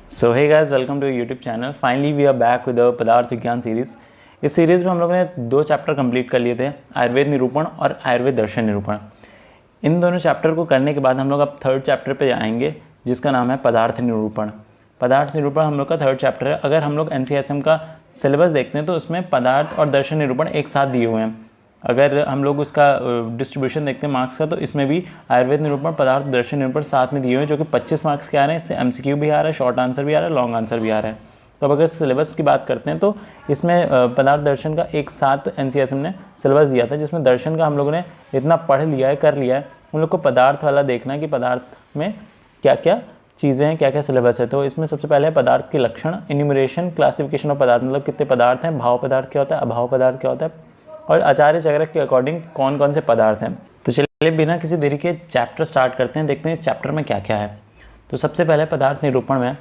So hey guys, welcome to YouTube channel. Finally we are back with Padarth Vigyan series. इस series में हम लोगों ने 2 चैप्टर कंप्लीट कर लिए थे, आयुर्वेद निरूपण और आयुर्वेद दर्शन निरूपण। इन दोनों चैप्टर को करने के बाद हम लोग अब 3rd चैप्टर पे आएंगे, जिसका नाम है पदार्थ निरूपण। पदार्थ निरूपण हम लोग का 3rd चैप्टर है। अगर हम लोग NCSM का सिलेबस देखते हैं तो उसमें पदार्थ और दर्शन निरूपण एक साथ दिए हुए हैं। अगर हम लोग उसका डिस्ट्रीब्यूशन देखते हैं मार्क्स का, तो इसमें भी आयुर्वेद निरूपण, पदार्थ, दर्शन निरूपण साथ में दिए हुए हैं, जो कि 25 मार्क्स के आ रहे हैं। इससे MCQ भी आ रहा है, शॉर्ट आंसर भी आ रहा है, लॉन्ग आंसर भी आ रहा है। तो अब अगर सिलेबस की बात करते हैं तो इसमें पदार्थ दर्शन का एक साथ NCSM ने सिलेबस दिया था, जिसमें दर्शन का हम लोगों ने इतना पढ़ लिया है, कर लिया है। हम लोग को पदार्थ वाला देखना है कि पदार्थ में क्या क्या चीज़ें हैं, क्या क्या सिलेबस है। तो इसमें सबसे पहले है पदार्थ के लक्षण, इन्यूमरेशन, क्लासिफिकेशन ऑफ पदार्थ, मतलब कितने पदार्थ हैं, भाव पदार्थ क्या होता है, अभाव पदार्थ क्या होता है, और आचार्य चक्रक के अकॉर्डिंग कौन कौन से पदार्थ हैं। तो चलिए बिना किसी देरी के चैप्टर स्टार्ट करते हैं, देखते हैं इस चैप्टर में क्या क्या है। तो सबसे पहले पदार्थ निरूपण में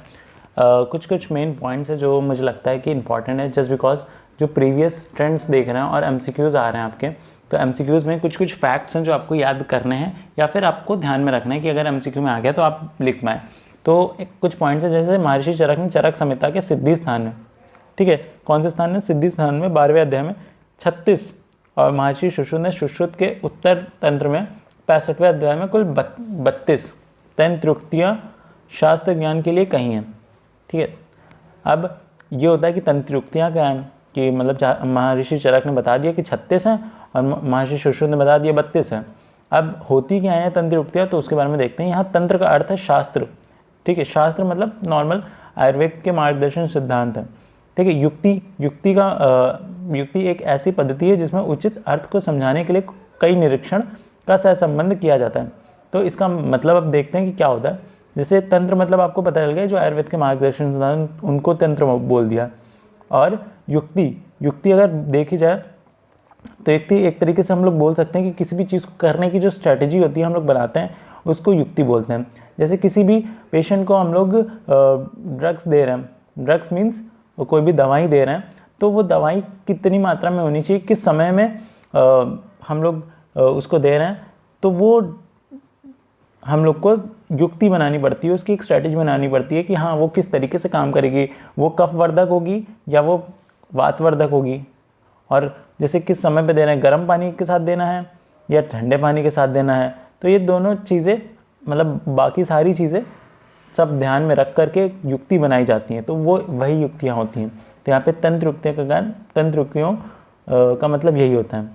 कुछ मेन पॉइंट्स है जो मुझे लगता है कि इंपॉर्टेंट है, जस्ट बिकॉज जो प्रीवियस ट्रेंड्स देख रहे हैं और MCQs आ रहे हैं आपके, तो MCQs में कुछ फैक्ट्स हैं जो आपको याद करने हैं या फिर आपको ध्यान में रखना है कि अगर MCQ में आ गया तो आप लिख पाएँ। तो कुछ पॉइंट्स है, जैसे महर्षि चरक ने चरक संहिता के सिद्धि स्थान में, ठीक है, कौन से स्थान में, सिद्धि स्थान में 12वें अध्याय में 36, और महर्षि सुश्रुत ने सुश्रुत के उत्तर तंत्र में 65वें अध्याय में कुल 32 तंत्रोक्तियाँ शास्त्र ज्ञान के लिए कही हैं। ठीक है, अब ये होता है कि तंत्रोक्तियाँ क्या हैं, कि मतलब महर्षि चरक ने बता दिया कि 36 हैं और महर्षि सुश्रुत ने बता दिया 32 हैं। अब होती क्या है तंत्रोक्तियाँ, तो उसके बारे में देखते हैं। यहाँ तंत्र का अर्थ है शास्त्र, ठीक है, शास्त्र मतलब नॉर्मल आयुर्वेद के मार्गदर्शन सिद्धांत है। ठीक है, युक्ति एक ऐसी पद्धति है जिसमें उचित अर्थ को समझाने के लिए कई निरीक्षण का सहसंबंध किया जाता है। तो इसका मतलब अब देखते हैं कि क्या होता है। जैसे तंत्र मतलब आपको पता चल गया, जो आयुर्वेद के मार्गदर्शन सिद्धांत उनको तंत्र बोल दिया। और युक्ति अगर देखी जाए तो एक तरीके से हम लोग बोल सकते हैं कि किसी भी चीज़ को करने की जो स्ट्रैटेजी होती है हम लोग बनाते हैं, उसको युक्ति बोलते हैं। जैसे किसी भी पेशेंट को हम लोग ड्रग्स दे रहे हैं, ड्रग्स मीन्स कोई भी दवाई दे रहे हैं, तो वो दवाई कितनी मात्रा में होनी चाहिए, किस समय में हम लोग उसको दे रहे हैं, तो वो हम लोग को युक्ति बनानी पड़ती है, उसकी एक स्ट्रैटेजी बनानी पड़ती है कि हाँ वो किस तरीके से काम करेगी, वो कफवर्धक होगी या वो वातवर्धक होगी, और जैसे किस समय पे देना है, गर्म पानी के साथ देना है या ठंडे पानी के साथ देना है। तो ये दोनों चीज़ें, मतलब बाकी सारी चीज़ें सब ध्यान में रख करके युक्ति बनाई जाती हैं, तो वो वही युक्तियाँ होती हैं। तो यहाँ पे तंत्रोक्तियों का मतलब यही होता है।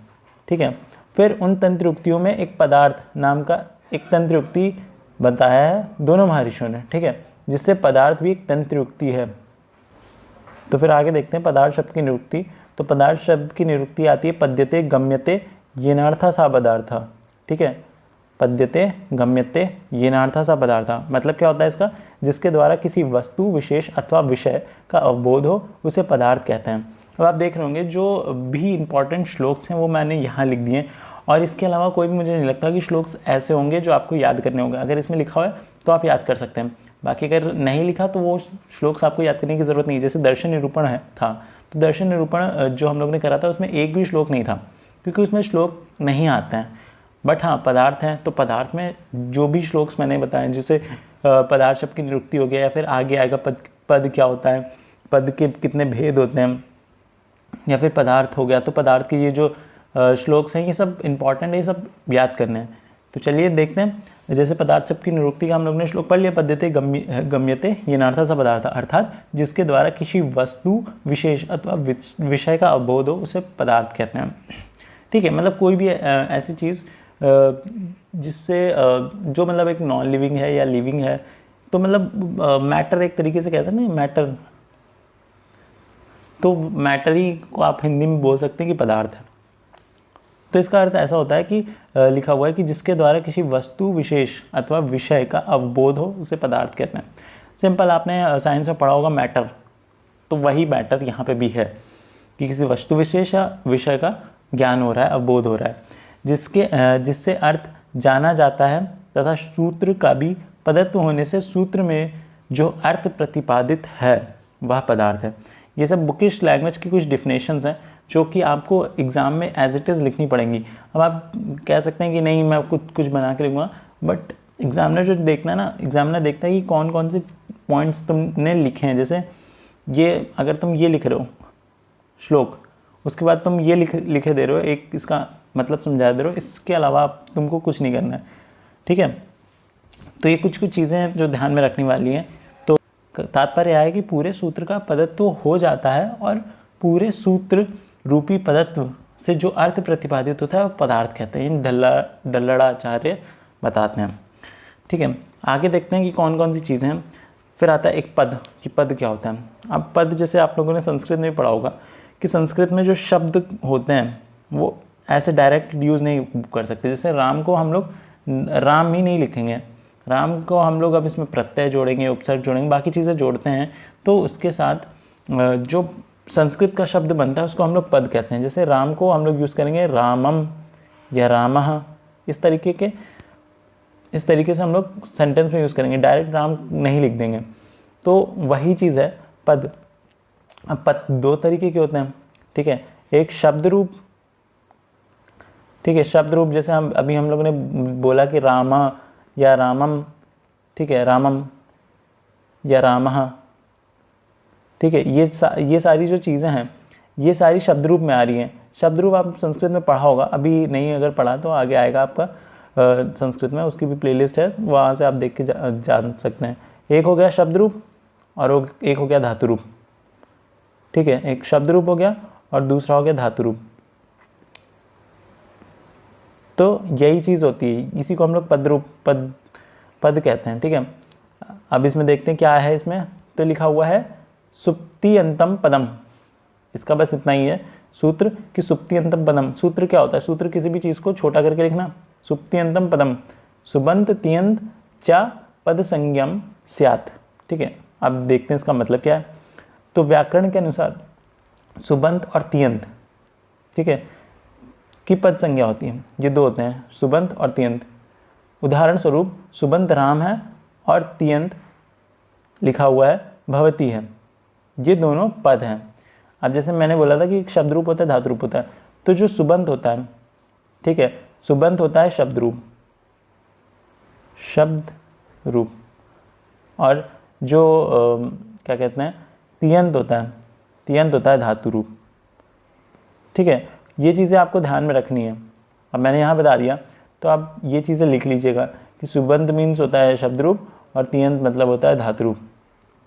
ठीक है, फिर उन तंत्रोक्तियों में एक पदार्थ नाम का एक तंत्रोक्ति बताया है दोनों महर्षियों ने, ठीक है, जिससे पदार्थ भी एक तंत्रोक्ति है। तो फिर आगे देखते हैं पदार्थ शब्द की निरुक्ति। तो पदार्थ शब्द की निरुक्ति आती है पद्यते गम्यते येनार्था सा पदार्था। ठीक है, पद्यते गम्यते येनार्था सा पदार्था, मतलब क्या होता है इसका, जिसके द्वारा किसी वस्तु विशेष अथवा विषय का अवबोध हो उसे पदार्थ कहते हैं। अब आप देख रहे होंगे जो भी इंपॉर्टेंट श्लोक्स हैं वो मैंने यहाँ लिख दिए, और इसके अलावा कोई भी मुझे नहीं लगता कि श्लोक्स ऐसे होंगे जो आपको याद करने होंगे। अगर इसमें लिखा हुआ है तो आप याद कर सकते हैं, बाकी अगर नहीं लिखा तो वो श्लोक्स आपको याद करने की ज़रूरत नहीं है। जैसे दर्शन निरूपण था, तो दर्शन निरूपण जो हम लोग ने करा था उसमें एक भी श्लोक नहीं था, क्योंकि उसमें श्लोक नहीं आते हैं। बट हाँ पदार्थ हैं, तो पदार्थ में जो भी श्लोक्स मैंने बताए, जैसे पदार्थ शब्द की निरुक्ति हो गया, या फिर आगे आएगा पद क्या होता है, पद के कितने भेद होते हैं, या फिर पदार्थ हो गया, तो पदार्थ के ये जो श्लोक्स हैं ये सब इंपॉर्टेंट है, ये सब याद करने हैं। तो चलिए देखते हैं। जैसे पदार्थ शब्द की निरुक्ति का हम लोग ने श्लोक पढ़ लिया, पद्यते गम्यते येनार्था सा पदार्थ, अर्थात जिसके द्वारा किसी वस्तु विशेष अथवा विषय का अवबोध हो उसे पदार्थ कहते हैं। ठीक है, मतलब कोई भी ऐसी चीज़ जिससे जो मतलब एक नॉन लिविंग है या लिविंग है, तो मतलब मैटर एक तरीके से कहते हैं ना, मैटर, तो मैटर ही को आप हिंदी में बोल सकते हैं कि पदार्थ है। तो इसका अर्थ ऐसा होता है कि लिखा हुआ है कि जिसके द्वारा किसी वस्तु विशेष अथवा विषय का अवबोध हो उसे पदार्थ कहते हैं। सिंपल, आपने साइंस में पढ़ा होगा मैटर, तो वही मैटर यहाँ पे भी है कि किसी वस्तु विशेष या विषय का ज्ञान हो रहा है, अवबोध हो रहा है, जिससे अर्थ जाना जाता है, तथा सूत्र का भी पदत्व होने से सूत्र में जो अर्थ प्रतिपादित है वह पदार्थ है। ये सब बुकिश लैंग्वेज की कुछ डिफिनेशंस हैं जो कि आपको एग्ज़ाम में एज इट इज़ लिखनी पड़ेंगी। अब आप कह सकते हैं कि नहीं मैं कुछ बना के लिखूँगा, बट एग्जामिनर जो देखना है ना, एग्जामिनर देखता है कि कौन कौन से पॉइंट्स तुमने लिखे हैं, जैसे ये अगर तुम ये लिख रहे हो श्लोक, उसके बाद तुम ये लिखे दे रहे हो, एक इसका मतलब समझा दे रहे हो, इसके अलावा तुमको कुछ नहीं करना है, ठीक है। तो ये कुछ चीज़ें हैं जो ध्यान में रखने वाली हैं। तो तात्पर्य है कि पूरे सूत्र का पदत्व हो जाता है और पूरे सूत्र रूपी पदत्व से जो अर्थ प्रतिपादित होता है वो पदार्थ कहते हैं। डल्लड़ाचार्य बताते हैं, ठीक है। आगे देखते हैं कि कौन कौन सी चीज़ें हैं। फिर आता है एक पद, कि पद क्या होता है। अब पद जैसे आप लोगों ने संस्कृत में भी पढ़ा होगा कि संस्कृत में जो शब्द होते हैं वो ऐसे डायरेक्ट यूज़ नहीं कर सकते। जैसे राम को हम लोग राम ही नहीं लिखेंगे, राम को हम लोग अब इसमें प्रत्यय जोड़ेंगे, उपसर्ग जोड़ेंगे, बाकी चीज़ें जोड़ते हैं, तो उसके साथ जो संस्कृत का शब्द बनता है उसको हम लोग पद कहते हैं। जैसे राम को हम लोग यूज़ करेंगे रामम या रामः, इस तरीके से हम लोग सेंटेंस में यूज़ करेंगे, डायरेक्ट राम नहीं लिख देंगे। तो वही चीज़ है पद। अब पद दो तरीके के होते हैं, ठीक है। एक शब्द रूप, ठीक है, शब्द रूप जैसे हम लोगों ने बोला कि रामा या रामम, ठीक है, रामम या रामः, ठीक है। ये सारी जो चीज़ें हैं ये सारी शब्द रूप में आ रही हैं। शब्द रूप आप संस्कृत में पढ़ा होगा, अभी नहीं अगर पढ़ा तो आगे आएगा आपका संस्कृत में, उसकी भी प्लेलिस्ट है, वहाँ से आप देख के जान सकते हैं। एक हो गया शब्द रूप और एक हो गया धातु रूप, ठीक है। एक शब्द रूप हो गया और दूसरा हो गया धातु रूप। तो यही चीज़ होती है, इसी को हम लोग पद कहते हैं, ठीक है। अब इसमें देखते हैं क्या है इसमें। तो लिखा हुआ है सुप्तियंतम पदम, इसका बस इतना ही है सूत्र कि सुप्तियंतम पदम। सूत्र क्या होता है? सूत्र किसी भी चीज़ को छोटा करके लिखना। सुप्तियंतम पदम सुबंत तियंत च पद संज्ञम स्यात्, ठीक है। अब देखते हैं इसका मतलब क्या है। तो व्याकरण के अनुसार सुबंत और तियंत, ठीक है, की पद संज्ञा होती है। ये दो होते हैं, सुबंत और तियंत। उदाहरण स्वरूप सुबंत राम है और तियंत लिखा हुआ है भवती है, ये दोनों पद हैं। अब जैसे मैंने बोला था कि एक शब्द रूप होता है, धातु रूप होता है। तो जो सुबंत होता है, ठीक है, सुबंत होता है शब्द रूप, और जो क्या कहते हैं तियंत होता है धातु रूप, ठीक है। ये चीज़ें आपको ध्यान में रखनी है। अब मैंने यहाँ बता दिया, तो आप ये चीज़ें लिख लीजिएगा कि सुबंत मीन्स होता है शब्द रूप और तियंत मतलब होता है धातु रूप,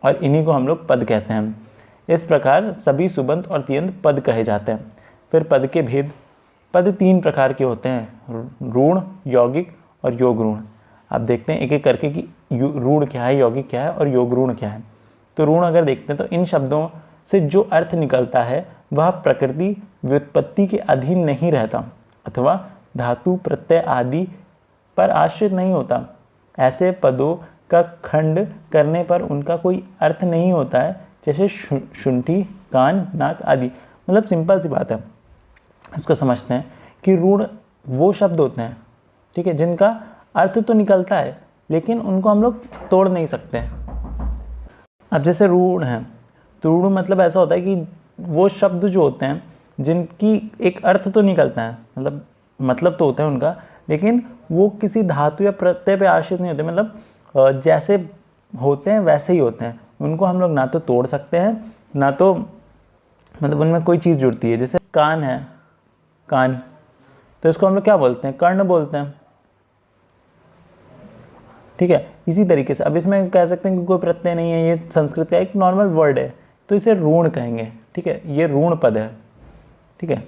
और इन्हीं को हम लोग पद कहते हैं। इस प्रकार सभी सुबंत और तियंत पद कहे जाते हैं। फिर पद के भेद। पद 3 प्रकार के होते हैं, रूढ़, यौगिक और योग रूढ़। आप देखते हैं एक एक करके कि रूढ़ क्या है, यौगिक क्या है और योग रूढ़ क्या है। तो रूढ़ अगर देखते हैं तो इन शब्दों से जो अर्थ निकलता है वह प्रकृति व्युत्पत्ति के अधीन नहीं रहता अथवा धातु प्रत्यय आदि पर आश्रित नहीं होता। ऐसे पदों का खंड करने पर उनका कोई अर्थ नहीं होता है, जैसे शुंठी, कान, नाक आदि। मतलब सिंपल सी बात है, इसको समझते हैं कि रूढ़ वो शब्द होते हैं, ठीक है, जिनका अर्थ तो निकलता है लेकिन उनको हम लोग तोड़ नहीं सकते। अब जैसे रूढ़ हैं, तो रूढ़ मतलब ऐसा होता है कि वो शब्द जो होते हैं जिनकी एक अर्थ तो निकलता है, मतलब तो होता है उनका, लेकिन वो किसी धातु या प्रत्यय पे आश्रित नहीं होते। मतलब जैसे होते हैं वैसे ही होते हैं, उनको हम लोग ना तो तोड़ सकते हैं ना तो मतलब उनमें कोई चीज़ जुड़ती है। जैसे कान है, कान, तो इसको हम लोग क्या बोलते हैं? कर्ण बोलते हैं, ठीक है। इसी तरीके से अब इसमें कह सकते हैं कि कोई प्रत्यय नहीं है, ये संस्कृत का एक नॉर्मल वर्ड है, तो इसे ऋण कहेंगे, ठीक है, ये ऋण पद है, ठीक है।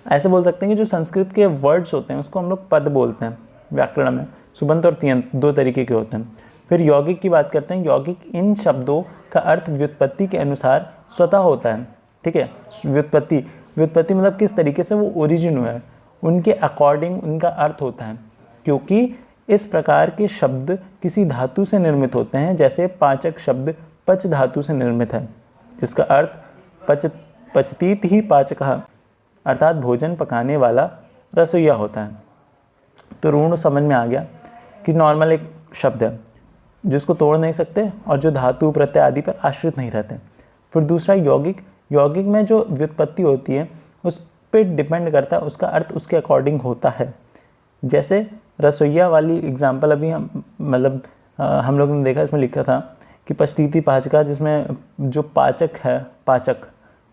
ऐसे बोल सकते हैं कि जो संस्कृत के वर्ड्स होते हैं उसको हम लोग पद बोलते हैं। व्याकरण में सुबंत और तियंत 2 तरीके के होते हैं। फिर यौगिक की बात करते हैं। यौगिक इन शब्दों का अर्थ व्युत्पत्ति के अनुसार स्वतः होता है, ठीक है। व्युत्पत्ति मतलब किस तरीके से वो ओरिजिन हुआ है, उनके अकॉर्डिंग उनका अर्थ होता है, क्योंकि इस प्रकार के शब्द किसी धातु से निर्मित होते हैं। जैसे पाचक शब्द पच धातु से निर्मित है, जिसका अर्थ पचतीत ही पाचकः अर्थात भोजन पकाने वाला रसोइया होता है। तो ऋण समझ में आ गया कि नॉर्मल एक शब्द है जिसको तोड़ नहीं सकते और जो धातु प्रत्यय आदि पर आश्रित नहीं रहते। फिर दूसरा यौगिक में जो व्युत्पत्ति होती है उस पर डिपेंड करता है, उसका अर्थ उसके अकॉर्डिंग होता है। जैसे रसोइया वाली एग्जाम्पल अभी हम लोगों ने देखा, इसमें लिखा था कि पचतीति पाचका, जिसमें जो पाचक है, पाचक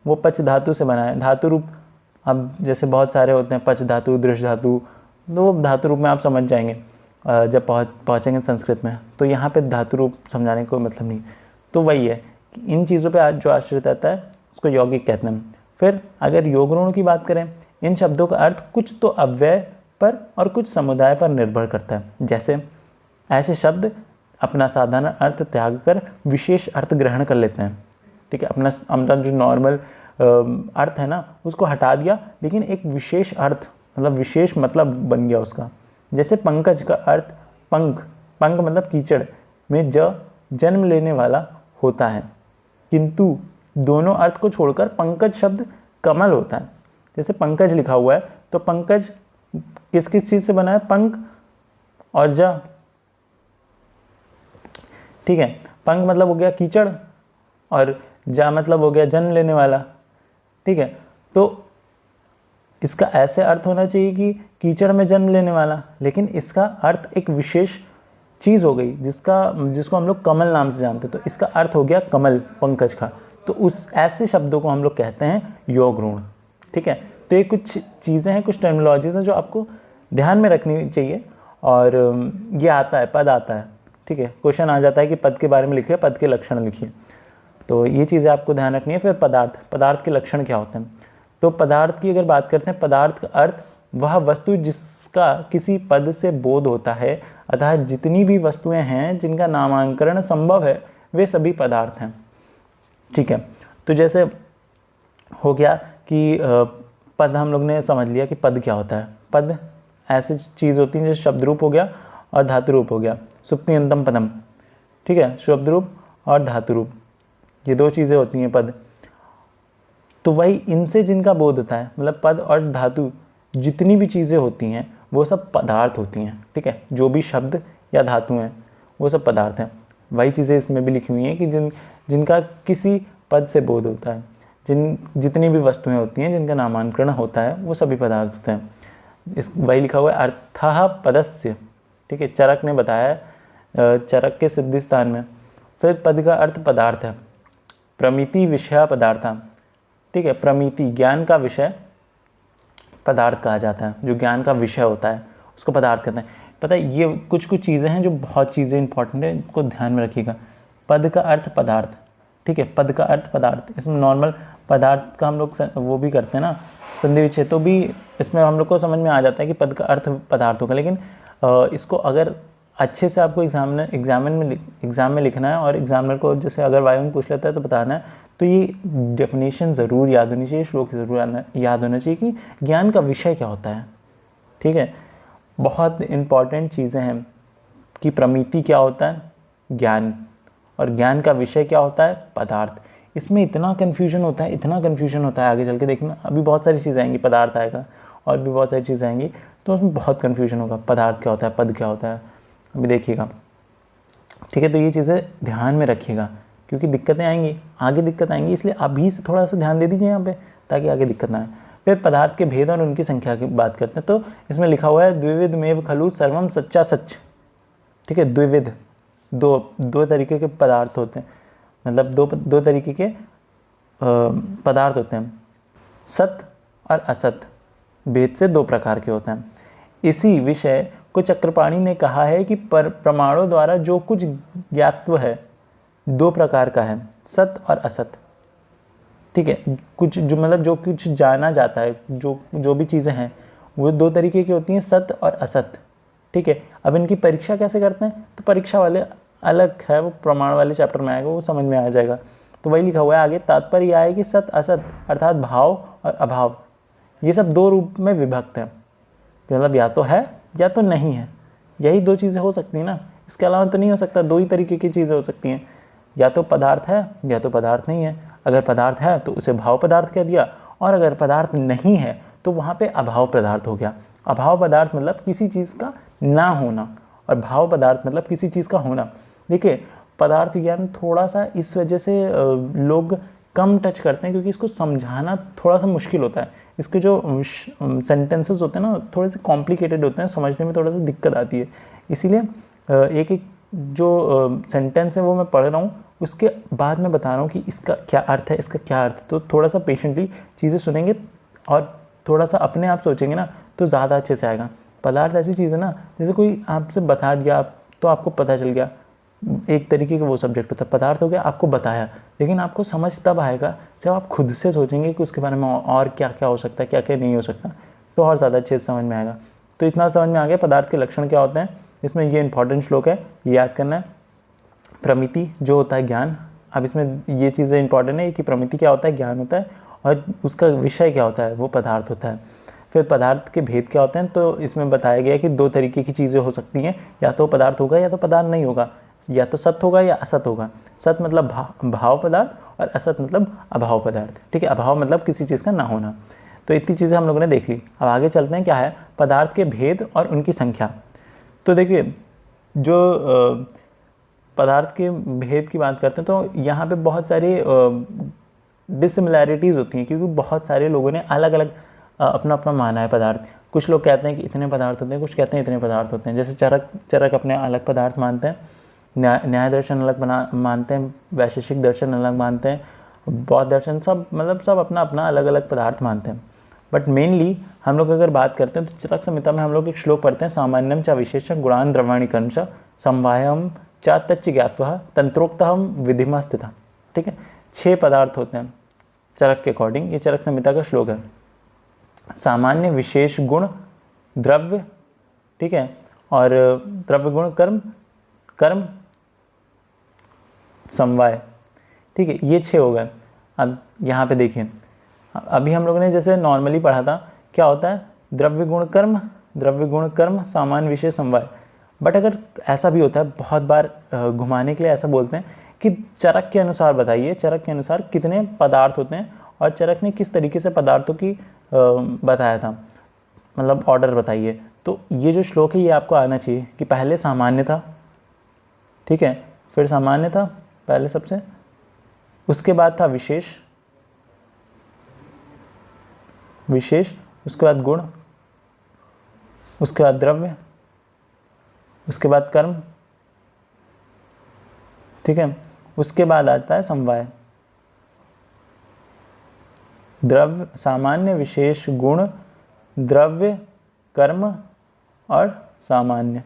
वो पच धातु से बना है। धातु रूप अब जैसे बहुत सारे होते हैं, पच धातु, दृश धातु, तो धातु रूप में आप समझ जाएंगे जब पहुँचेंगे संस्कृत में। तो यहाँ पे धातु रूप समझाने को मतलब नहीं। तो वही है कि इन चीज़ों पे जो आश्रित रहता है उसको यौगिक कहते हैं। फिर अगर योग ऋण की बात करें, इन शब्दों का अर्थ कुछ तो अव्यय पर और कुछ समुदाय पर निर्भर करता है। जैसे ऐसे शब्द अपना साधारण अर्थ त्याग कर विशेष अर्थ ग्रहण कर लेते हैं। ठीक है, अपना जो नॉर्मल अर्थ है ना उसको हटा दिया, लेकिन एक विशेष अर्थ मतलब विशेष मतलब बन गया उसका। जैसे पंकज का अर्थ पंख, पंख मतलब कीचड़ में जन्म लेने वाला होता है, किंतु दोनों अर्थ को छोड़कर पंकज शब्द कमल होता है। जैसे पंकज लिखा हुआ है तो पंकज किस किस चीज़ से बना है, पंख और ज। ठीक है, पंख मतलब हो गया कीचड़ और जा मतलब हो गया जन्म लेने वाला। ठीक है, तो इसका ऐसे अर्थ होना चाहिए कि कीचड़ में जन्म लेने वाला, लेकिन इसका अर्थ एक विशेष चीज़ हो गई जिसको हम लोग कमल नाम से जानते हैं। तो इसका अर्थ हो गया कमल, पंकज का। तो उस ऐसे शब्दों को हम लोग कहते हैं योग ऋण। ठीक है, तो ये कुछ चीज़ें हैं, कुछ टर्मिनोलॉजीज हैं जो आपको ध्यान में रखनी चाहिए। और ये आता है, पद आता है। ठीक है, क्वेश्चन आ जाता है कि पद के बारे में लिखिए, पद के लक्षण लिखिए। तो ये चीज़ें आपको ध्यान रखनी है। फिर पदार्थ, पदार्थ के लक्षण क्या होते हैं। तो पदार्थ की अगर बात करते हैं, पदार्थ का अर्थ वह वस्तु जिसका किसी पद से बोध होता है, अतः जितनी भी वस्तुएं हैं जिनका नामांकन संभव है वे सभी पदार्थ हैं। ठीक है, तो जैसे हो गया कि पद हम लोग ने समझ लिया कि पद क्या होता है। पद ऐसी चीज़ होती है जैसे शब्द रूप हो गया और धातु रूप हो गया, सुप्तियंतम पदम। ठीक है, शब्द रूप और धातु रूप, ये दो चीज़ें होती हैं पद। तो वही इनसे जिनका बोध होता है, मतलब पद और धातु जितनी भी चीज़ें होती हैं वो सब पदार्थ होती हैं। ठीक है, जो भी शब्द या धातु हैं वो सब पदार्थ हैं। वही चीज़ें इसमें भी लिखी हुई हैं कि जिनका किसी पद से बोध होता है, जितनी भी वस्तुएं होती हैं जिनका नामांकन होता है वो सभी पदार्थ होते हैं। वही लिखा हुआ है अर्थः पदस्य। ठीक है, चरक ने बताया, चरक के सिद्धि स्थान में। फिर पद का अर्थ पदार्थ है। प्रमिति विषय पदार्थ। ठीक है, प्रमिति ज्ञान का विषय पदार्थ कहा जाता है। जो ज्ञान का विषय होता है उसको पदार्थ कहते हैं। पता है, ये कुछ चीज़ें हैं जो बहुत चीज़ें इंपॉर्टेंट है, इनको ध्यान में रखिएगा। पद का अर्थ पदार्थ। ठीक है, पद का अर्थ पदार्थ। इसमें नॉर्मल पदार्थ का हम लोग वो भी करते हैं ना, संधि विच्छेद, तो भी इसमें हम लोग को समझ में आ जाता है कि पद का अर्थ पदार्थ होगा। लेकिन इसको अगर अच्छे से आपको एग्जाम में लिखना है और एग्जामिनर को जैसे अगर वायु में पूछ लेता है तो बताना है, तो ये डेफिनेशन ज़रूर याद होनी चाहिए, श्लोक ज़रूर याद होना चाहिए कि ज्ञान का विषय क्या होता है। ठीक है, बहुत इम्पॉर्टेंट चीज़ें हैं कि प्रमिति क्या होता है, ज्ञान, और ज्ञान का विषय क्या होता है, पदार्थ। इसमें इतना कन्फ्यूजन होता है, आगे चल के देखना। अभी बहुत सारी चीज़ें आएंगी, पदार्थ आएगा और भी बहुत सारी चीज़ें आएंगी, तो उसमें बहुत कन्फ्यूजन होगा। पदार्थ क्या होता है, पद क्या होता है, अभी देखिएगा। ठीक है, तो ये चीज़ें ध्यान में रखिएगा क्योंकि दिक्कतें आएंगी, आगे दिक्कत आएंगी, इसलिए अभी से थोड़ा सा ध्यान दे दीजिए यहाँ पे ताकि आगे दिक्कत ना आए। फिर पदार्थ के भेद और उनकी संख्या की बात करते हैं। तो इसमें लिखा हुआ है द्विविध मेव खलु सर्वम सच्चा सच। ठीक है, द्विविध, दो तरीके के पदार्थ होते हैं, मतलब दो तरीके के पदार्थ होते हैं। सत और असत भेद से दो प्रकार के होते हैं। इसी विषय को चक्रपाणी ने कहा है कि प्रमाणों द्वारा जो कुछ ज्ञातव्य है दो प्रकार का है, सत और असत। ठीक है, कुछ जो मतलब जो कुछ जाना जाता है, जो भी चीज़ें हैं वो दो तरीके की होती हैं, सत और असत। ठीक है, अब इनकी परीक्षा कैसे करते हैं, तो परीक्षा वाले अलग है, वो प्रमाण वाले चैप्टर में आएगा, वो समझ में आ जाएगा। तो वही लिखा हुआ है आगे, तात्पर्य यह है कि सत असत अर्थात भाव और अभाव ये सब दो रूप में विभक्त है, मतलब या तो है या तो नहीं है। यही दो चीज़ें हो सकती हैं ना, इसके अलावा तो नहीं हो सकता। दो ही तरीके की चीज़ें हो सकती हैं, या तो पदार्थ है या तो पदार्थ नहीं है। अगर पदार्थ है तो उसे भाव पदार्थ कह दिया, और अगर पदार्थ नहीं है तो वहाँ पे अभाव पदार्थ हो गया। अभाव पदार्थ मतलब किसी चीज़ का ना होना, और भाव पदार्थ मतलब किसी चीज़ का होना। देखिए, पदार्थ ज्ञान थोड़ा सा इस वजह से लोग कम टच करते हैं क्योंकि इसको समझाना थोड़ा सा मुश्किल होता है। इसके जो सेंटेंसेस होते हैं ना थोड़े से कॉम्प्लिकेटेड होते हैं, समझने में थोड़ा सा दिक्कत आती है। इसीलिए एक एक जो सेंटेंस है वो मैं पढ़ रहा हूँ, उसके बाद मैं बता रहा हूँ कि इसका क्या अर्थ है, इसका क्या अर्थ है। तो थोड़ा सा पेशेंटली चीज़ें सुनेंगे और थोड़ा सा अपने आप सोचेंगे ना तो ज़्यादा अच्छे से आएगा। पदार्थ ऐसी चीज़ है ना, जैसे कोई आपसे बता दिया तो आपको पता चल गया, एक तरीके का वो सब्जेक्ट होता है। पदार्थ हो गया, आपको बताया, लेकिन आपको समझ तब आएगा जब आप खुद से सोचेंगे कि उसके बारे में और क्या क्या हो सकता है, क्या क्या नहीं हो सकता, तो और ज़्यादा अच्छे से समझ में आएगा। तो इतना समझ में आ गया पदार्थ के लक्षण क्या होते हैं। इसमें ये इंपॉर्टेंट श्लोक है, ये याद करना है। प्रमिति जो होता है ज्ञान, अब इसमें ये चीज़ें इंपॉर्टेंट है कि प्रमिति क्या होता है, ज्ञान होता है, और उसका विषय क्या होता है, वो पदार्थ होता है। फिर पदार्थ के भेद क्या होते हैं, तो इसमें बताया गया कि 2 तरीके की चीज़ें हो सकती हैं, या तो पदार्थ होगा या तो पदार्थ नहीं होगा, या तो सत होगा या असत होगा। सत मतलब भाव पदार्थ, और असत मतलब अभाव पदार्थ। ठीक है, अभाव मतलब किसी चीज़ का ना होना। तो इतनी चीज़ें हम लोगों ने देख ली। अब आगे चलते हैं, क्या है पदार्थ के भेद और उनकी संख्या। तो देखिए, जो पदार्थ के भेद की बात करते हैं तो यहाँ पे बहुत सारी डिसिमिलैरिटीज़ होती हैं, क्योंकि बहुत सारे लोगों ने अलग अलग अपना अपना माना है पदार्थ। कुछ लोग कहते हैं कि इतने पदार्थ होते हैं, कुछ कहते हैं इतने पदार्थ होते हैं। जैसे चरक अपने अलग पदार्थ मानते हैं, न्याय दर्शन अलग मानते हैं, वैशेषिक दर्शन अलग मानते हैं, बौद्ध दर्शन, सब मतलब सब अपना अपना अलग अलग पदार्थ मानते हैं। बट मेनली हम लोग अगर बात करते हैं तो चरक संहिता में हम लोग एक श्लोक पढ़ते हैं, सामान्यम च विशेषं गुणान द्रवाणि कर्म च समवायम च तच्च ज्ञात्वा तंत्रोक्तम विधिमा स्थिता। ठीक है, 6 पदार्थ होते हैं चरक के अकॉर्डिंग, ये चरक संहिता का श्लोक है। सामान्य, विशेष, गुण, द्रव्य, ठीक है, और द्रव्य, गुण, कर्म, समवाय। ठीक है, ये 6 हो गए। अब यहाँ पे देखिए, अभी हम लोगों ने जैसे नॉर्मली पढ़ा था, क्या होता है द्रव्य गुण कर्म, सामान्य, विशेष, समवाय। बट अगर ऐसा भी होता है, बहुत बार घुमाने के लिए ऐसा बोलते हैं कि चरक के अनुसार बताइए, चरक के अनुसार कितने पदार्थ होते हैं, और चरक ने किस तरीके से पदार्थों की बताया था, मतलब ऑर्डर बताइए। तो ये जो श्लोक है ये आपको आना चाहिए कि पहले सामान्य था, ठीक है, फिर सामान्य था पहले सबसे, उसके बाद था विशेष, उसके बाद गुण, उसके बाद द्रव्य, उसके बाद कर्म, ठीक है, उसके बाद आता है समवाय। द्रव्य, सामान्य, विशेष, गुण, द्रव्य, कर्म और सामान्य,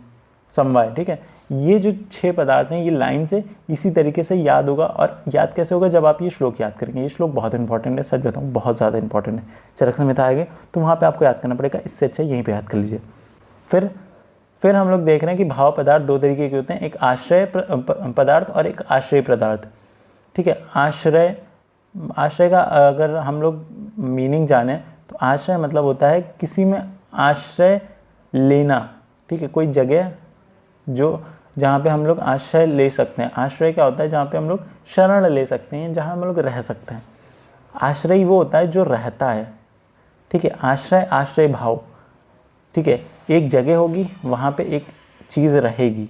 समवाय। ठीक है, ये जो 6 पदार्थ हैं ये लाइन से इसी तरीके से याद होगा। और याद कैसे होगा, जब आप ये श्लोक याद करेंगे। ये श्लोक बहुत इंपॉर्टेंट है, सच बताऊँ बहुत ज़्यादा इंपॉर्टेंट है। चरक संहिता आएंगे तो वहाँ पे आपको याद करना पड़ेगा, इससे अच्छा यहीं पे याद कर लीजिए। फिर हम लोग देख रहे हैं कि भाव पदार्थ 2 तरीके के होते हैं, एक आश्रय पदार्थ और एक आश्रय पदार्थ। ठीक है, आश्रय का अगर हम लोग मीनिंग जाने तो आश्रय मतलब होता है किसी में आश्रय लेना। ठीक है, कोई जगह जहाँ पे हम लोग आश्रय ले सकते हैं। आश्रय क्या होता है, जहाँ पे हम लोग शरण ले सकते हैं, जहाँ हम लोग रह सकते हैं। आश्रय वो होता है जो रहता है। ठीक है, आश्रय भाव। ठीक है, एक जगह होगी, वहाँ पे एक चीज़ रहेगी,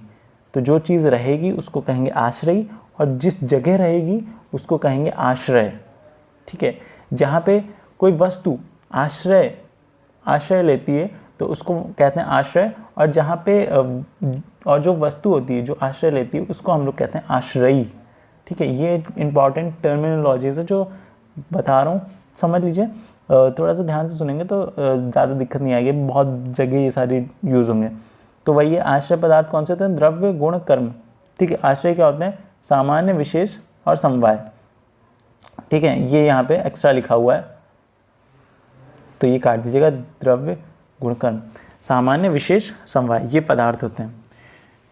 तो जो चीज़ रहेगी उसको कहेंगे आश्रय, और जिस जगह रहेगी उसको कहेंगे आश्रय। ठीक है, जहाँ पे कोई वस्तु आश्रय लेती है तो उसको कहते हैं आश्रय, और जहाँ पे और जो वस्तु होती है जो आश्रय लेती है उसको हम लोग कहते हैं आश्रयी। ठीक है, ये इंपॉर्टेंट टर्मिनोलॉजीज है जो बता रहा हूँ, समझ लीजिए। थोड़ा सा ध्यान से सुनेंगे तो ज़्यादा दिक्कत नहीं आएगी, बहुत जगह ये सारी यूज़ होंगे। तो वही है, आश्रय पदार्थ कौन से होते हैं, द्रव्य, गुण, कर्म। ठीक है, आश्रय क्या होते हैं, सामान्य, विशेष और समवाय। ठीक है, ये यहाँ पे एक्स्ट्रा लिखा हुआ है तो ये काट दीजिएगा, द्रव्य, गुण, कर्म, सामान्य, विशेष, समवाय, ये पदार्थ होते हैं।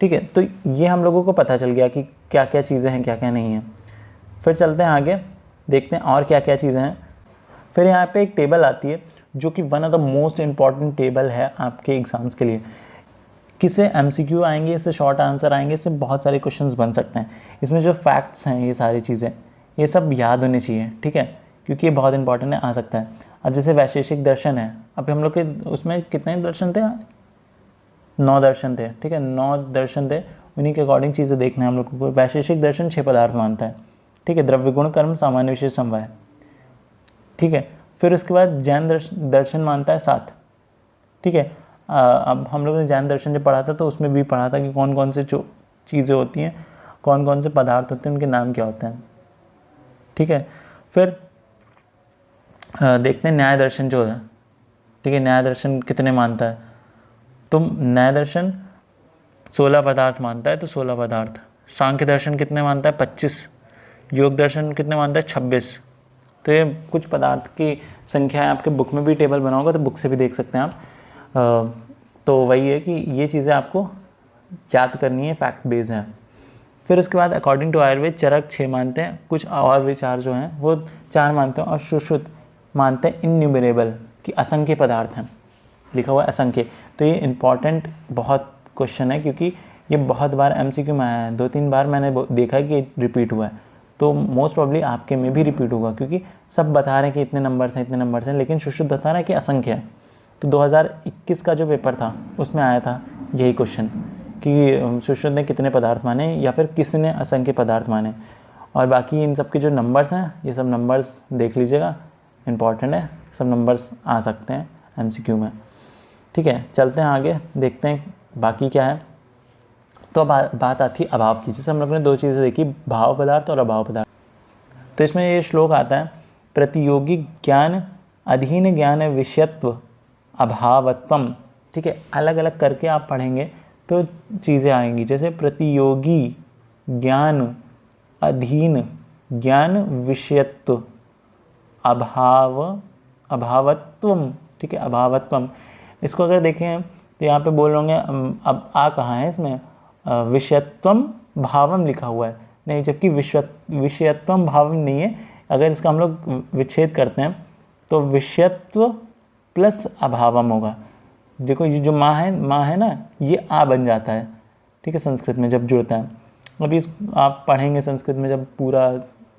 ठीक है, तो ये हम लोगों को पता चल गया कि क्या क्या चीज़ें हैं, क्या क्या नहीं है। फिर चलते हैं आगे, देखते हैं और क्या क्या चीज़ें हैं। फिर यहाँ पे एक टेबल आती है जो कि one of the most important table है आपके एग्जाम्स के लिए। किससे MCQ आएंगे, इससे शॉर्ट आंसर आएंगे, इससे बहुत सारे क्वेश्चंस बन सकते हैं। इसमें जो फैक्ट्स हैं, ये सारी चीज़ें, ये सब याद होनी चाहिए। ठीक है, क्योंकि ये बहुत इंपॉर्टेंट है, आ सकता है। अब जैसे वैशेषिक दर्शन है, अब हम लोग के उसमें कितने दर्शन थे, 9 दर्शन थे। ठीक है, 9 दर्शन थे, उन्हीं के अकॉर्डिंग चीज़ें देखना है हम लोग को। वैशेषिक दर्शन 6 पदार्थ मानता है। ठीक है, द्रव्य, गुण, कर्म, सामान्य, विशेष, समवाय। ठीक है, फिर उसके बाद जैन दर्शन मानता है 7। ठीक है, अब हम लोग ने जैन दर्शन जब पढ़ा था तो उसमें भी पढ़ा था कि कौन कौन से जो चीज़ें होती हैं, कौन कौन से पदार्थ होते हैं, उनके नाम क्या होते हैं। ठीक है, फिर देखते हैं न्याय दर्शन जो है। ठीक है, न्याय दर्शन कितने मानता है, तो न्याय दर्शन 16 पदार्थ मानता है, तो 16 पदार्थ। सांख्य दर्शन कितने मानता है, 25। योग दर्शन कितने मानता है, 26। तो ये कुछ पदार्थ की संख्या है, आपके बुक में भी टेबल बना होगा, तो बुक से भी देख सकते हैं आप। तो वही है कि ये चीज़ें आपको याद करनी है, फैक्ट बेस है। फिर उसके बाद अकॉर्डिंग टू आयुर्वेद चरक 6 मानते हैं, कुछ और विचार जो हैं वो 4 मानते हैं, और सुश्रुत मानते हैं इन्यूमरेबल, कि असंख्य पदार्थ हैं, लिखा हुआ है असंख्य। तो ये इंपॉर्टेंट बहुत क्वेश्चन है, क्योंकि ये बहुत बार एमसीक्यू में आया है, 2-3 बार मैंने देखा है कि रिपीट हुआ है, तो मोस्ट प्रॉब्ली आपके में भी रिपीट होगा, क्योंकि सब बता रहे हैं कि इतने नंबर्स हैं, इतने नंबर्स हैं, लेकिन सुश्रुत बता रहा है कि असंख्य है। तो 2021 का जो पेपर था उसमें आया था यही क्वेश्चन कि सुश्रुत ने कितने पदार्थ माने, या फिर किसने असंख्य पदार्थ माने। और बाकी इन सब के जो नंबर्स हैं, ये सब नंबर्स देख लीजिएगा, इंपॉर्टेंट है, सब नंबर्स आ सकते हैं एमसीक्यू में। ठीक है, चलते हैं आगे, देखते हैं बाकी क्या है। तो अब बात आती है अभाव की। जैसे हम लोगों ने 2 चीज़ें देखी, भाव पदार्थ और अभाव पदार्थ। तो इसमें ये श्लोक आता है, प्रतियोगी ज्ञान अधीन ज्ञान विषयत्व अभावत्वम। ठीक है, अलग अलग करके आप पढ़ेंगे तो चीज़ें आएंगी। जैसे प्रतियोगी ज्ञान अधीन ज्ञान विषयत्व अभावत्वम। ठीक है, अभावत्वम, इसको अगर देखें तो यहाँ पे बोल रहे होंगे, अब आ कहाँ है इसमें, विषयत्वम भावम लिखा हुआ है, नहीं, जबकि विषयत्वम भावम नहीं है। अगर इसका हम लोग विच्छेद करते हैं तो विषयत्व प्लस अभावम होगा। देखो ये जो माँ है ना, ये आ बन जाता है। ठीक है, संस्कृत में जब जुड़ता है। अभी आप पढ़ेंगे संस्कृत में जब पूरा,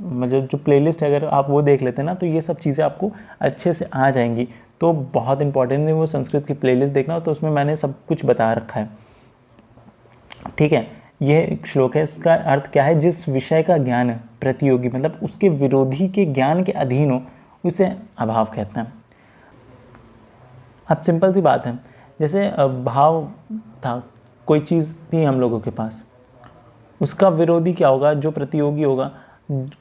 मतलब जो प्लेलिस्ट है अगर आप वो देख लेते हैं ना, तो ये सब चीज़ें आपको अच्छे से आ जाएंगी। तो बहुत इंपॉर्टेंट है वो संस्कृत की प्लेलिस्ट देखना हो, तो उसमें मैंने सब कुछ बता रखा है। ठीक है, यह श्लोक है, इसका अर्थ क्या है, जिस विषय का ज्ञान प्रतियोगी मतलब उसके विरोधी के ज्ञान के अधीन हो, उसे अभाव कहते हैं। अब सिंपल सी बात है, जैसे भाव था, कोई चीज़ थी हम लोगों के पास, उसका विरोधी क्या होगा, जो प्रतियोगी होगा।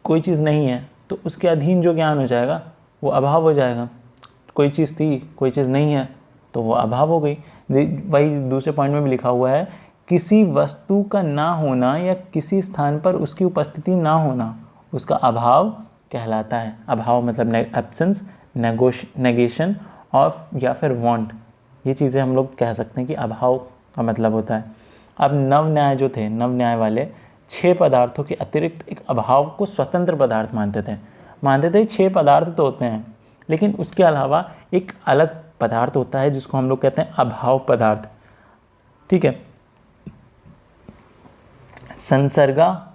कोई चीज़ नहीं है तो उसके अधीन जो ज्ञान हो जाएगा वो अभाव हो जाएगा। कोई चीज़ थी, कोई चीज़ नहीं है, तो वो अभाव हो गई। वही दूसरे पॉइंट में भी लिखा हुआ है, किसी वस्तु का ना होना या किसी स्थान पर उसकी उपस्थिति ना होना उसका अभाव कहलाता है। अभाव मतलब एब्सेंस, नेगेशन ऑफ या फिर वांट, ये चीज़ें हम लोग कह सकते हैं कि अभाव का मतलब होता है। अब नव न्याय जो थे, नव न्याय वाले 6 पदार्थों के अतिरिक्त एक अभाव को स्वतंत्र पदार्थ मानते थे। 6 पदार्थ तो होते हैं, लेकिन उसके अलावा एक अलग पदार्थ होता है जिसको हम लोग कहते हैं अभाव पदार्थ। ठीक है, संसर्गा,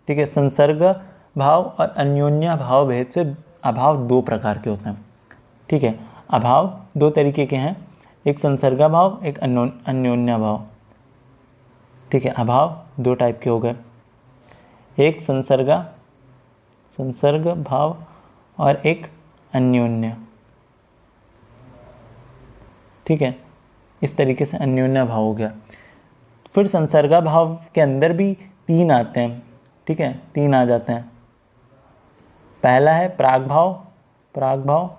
ठीक है, संसर्ग भाव और अन्योन्या भाव भेद से अभाव 2 प्रकार के होते हैं। ठीक है, अभाव 2 तरीके के हैं, एक संसर्गा भाव, एक अन्योन्या भाव। ठीक है, अभाव 2 टाइप के हो गए, एक संसर्ग भाव और एक अन्योन्य। ठीक है, इस तरीके से अन्योन्य भाव हो गया। फिर संसर्गा भाव के अंदर भी 3 आते हैं। ठीक है, 3 आ जाते हैं। पहला है प्राग भाव,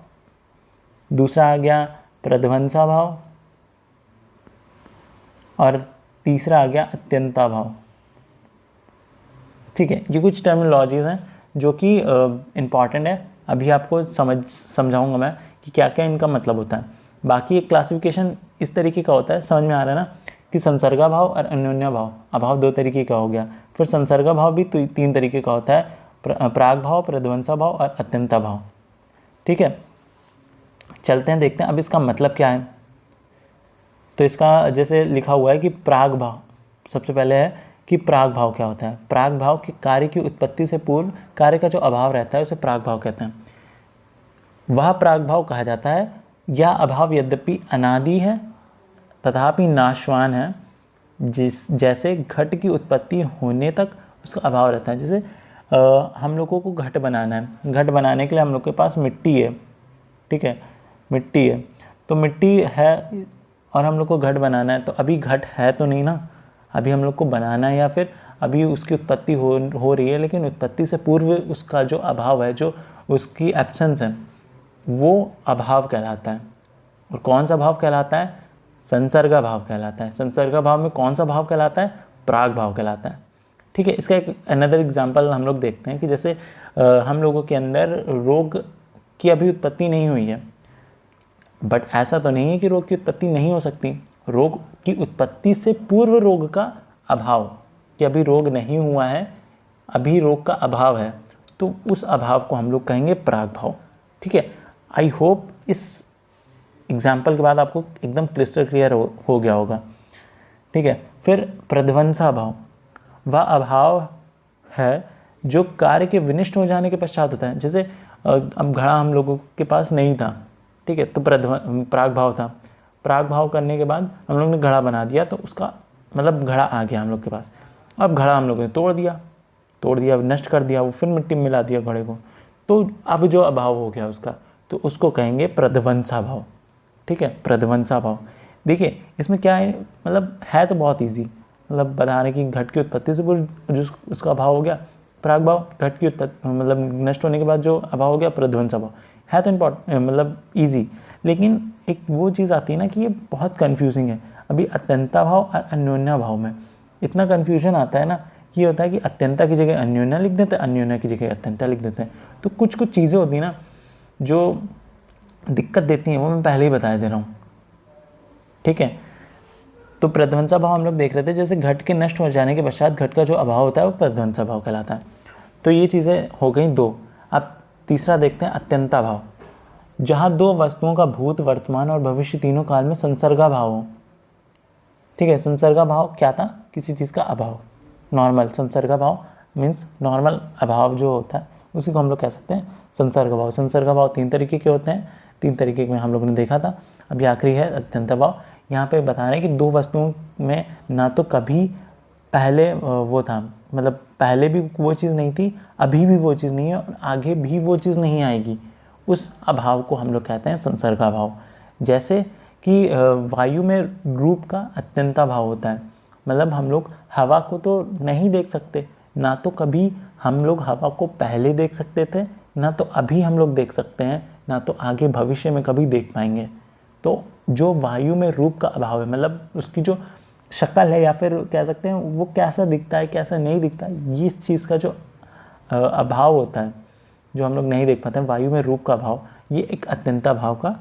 दूसरा आ गया प्रध्वंसा भाव, और तीसरा आ गया अत्यंता भाव। ठीक है, ये कुछ टर्मिनोलॉजीज़ हैं जो कि इम्पॉर्टेंट है। अभी आपको समझाऊंगा मैं कि क्या क्या इनका मतलब होता है। बाकी एक क्लासिफिकेशन इस तरीके का होता है, समझ में आ रहा है ना, कि संसर्गा भाव और अन्योन्या भाव, अभाव 2 तरीके का हो गया। फिर संसर्गा भाव भी 3 तरीके का होता है, प्राग भाव, प्रध्वंसा भाव और अत्यंता भाव। ठीक है, चलते हैं, देखते हैं अब इसका मतलब क्या है। तो इसका जैसे लिखा हुआ है कि प्राग भाव, सबसे पहले है कि प्राग भाव क्या होता है। प्राग भाव के कार्य की उत्पत्ति से पूर्व कार्य का जो अभाव रहता है उसे प्राग भाव कहते हैं। वह प्राग भाव कहा जाता है, यह अभाव यद्यपि अनादि है तथापि नाशवान है, जैसे घट की उत्पत्ति होने तक उसका अभाव रहता है। जैसे हम लोगों को घट बनाना है, घट बनाने के लिए हम लोग के पास मिट्टी है। ठीक है, मिट्टी है, तो मिट्टी है और हम लोग को घट बनाना है, तो अभी घट है तो नहीं ना, अभी हम लोग को बनाना है या फिर अभी उसकी उत्पत्ति हो रही है, लेकिन उत्पत्ति से पूर्व उसका जो अभाव है, जो उसकी एब्सेंस है, वो अभाव कहलाता है। और कौन सा भाव कहलाता है? संसर्गा भाव कहलाता है। संसर्गा भाव में कौन सा भाव कहलाता है? प्राग भाव कहलाता है। ठीक है, इसका एक अनदर एग्जाम्पल हम लोग देखते हैं कि जैसे हम लोगों के अंदर रोग की अभी उत्पत्ति नहीं हुई है, बट ऐसा तो नहीं है कि रोग की उत्पत्ति नहीं हो सकती। रोग की उत्पत्ति से पूर्व रोग का अभाव, कि अभी रोग नहीं हुआ है, अभी रोग का अभाव है, तो उस अभाव को हम लोग कहेंगे प्राग भाव। ठीक है, आई होप इस एग्जाम्पल के बाद आपको एकदम क्रिस्टल क्लियर हो गया होगा। ठीक है, फिर प्रध्वंसा भाव, वह अभाव है जो कार्य के विनिष्ट हो जाने के पश्चात होता है। जैसे अब घड़ा हम लोगों के पास नहीं था, ठीक है, तो प्राग भाव था। प्राग भाव करने के बाद हम लोग ने घड़ा बना दिया, तो उसका मतलब घड़ा आ गया हम लोग के पास। अब घड़ा हम लोग ने तोड़ दिया, नष्ट कर दिया, वो फिर मिट्टी में मिला दिया घड़े को, तो अब जो अभाव हो गया उसका, तो उसको कहेंगे प्रध्वंसा भाव। ठीक है, प्रध्वंसा भाव। देखिए इसमें क्या है, मतलब है तो बहुत ईजी, मतलब बता रहे कि घट की उत्पत्ति से पूर्व जो उसका अभाव हो गया प्राग भाव, घट की उत्पत्ति मतलब नष्ट होने के बाद जो अभाव हो गया प्रध्वंसा भाव। है तो मतलब ईजी, लेकिन एक वो चीज़ आती है ना कि ये बहुत कन्फ्यूजिंग है। अभी अत्यंता भाव और अन्योन्या भाव में इतना कन्फ्यूजन आता है ना, कि ये होता है कि अत्यंता की जगह अन्योन्या लिख देते हैं, अन्योन्या की जगह अत्यंता लिख देते हैं। तो कुछ चीज़ें होती हैं ना जो दिक्कत देती हैं, वो मैं पहले ही बता दे रहा हूँ। ठीक है, तो प्रध्वंसा भाव हम लोग देख रहे थे, जैसे घट के नष्ट हो जाने के पश्चात घट का जो अभाव होता है वो प्रध्वंसा भाव कहलाता है। तो ये चीज़ें हो गई दो। अब तीसरा देखते हैं अत्यंता भाव, जहाँ दो वस्तुओं का भूत, वर्तमान और भविष्य तीनों काल में संसर्गा भाव हो। ठीक है, संसर्गा भाव क्या था? किसी चीज़ का अभाव, नॉर्मल। संसर्गा भाव मीन्स नॉर्मल अभाव जो होता है, उसी को हम लोग कह सकते हैं संसर्गा भाव। संसर्गा भाव 3 तरीके के होते हैं, 3 तरीके में हम लोगों ने देखा था। अभी आखिरी है अत्यंता भाव। यहाँ पे बता रहे हैं कि दो वस्तुओं में ना तो कभी पहले वो था, मतलब पहले भी वो चीज़ नहीं थी, अभी भी वो चीज़ नहीं है और आगे भी वो चीज़ नहीं आएगी, उस अभाव को हम लोग कहते हैं संसर्गा भाव। जैसे कि वायु में रूप का अत्यंता भाव होता है, मतलब हम लोग हवा को तो नहीं देख सकते, ना तो कभी हम लोग हवा को पहले देख सकते थे, ना तो अभी हम लोग देख सकते हैं, ना तो आगे भविष्य में कभी देख पाएंगे। तो जो वायु में रूप का अभाव है, मतलब उसकी जो शक्ल है या फिर कह सकते हैं वो कैसा दिखता है, कैसा नहीं दिखता है, ये इस चीज़ का जो अभाव होता है, जो हम लोग नहीं देख पाते हैं, वायु में रूप का अभाव, ये एक अत्यंता भाव का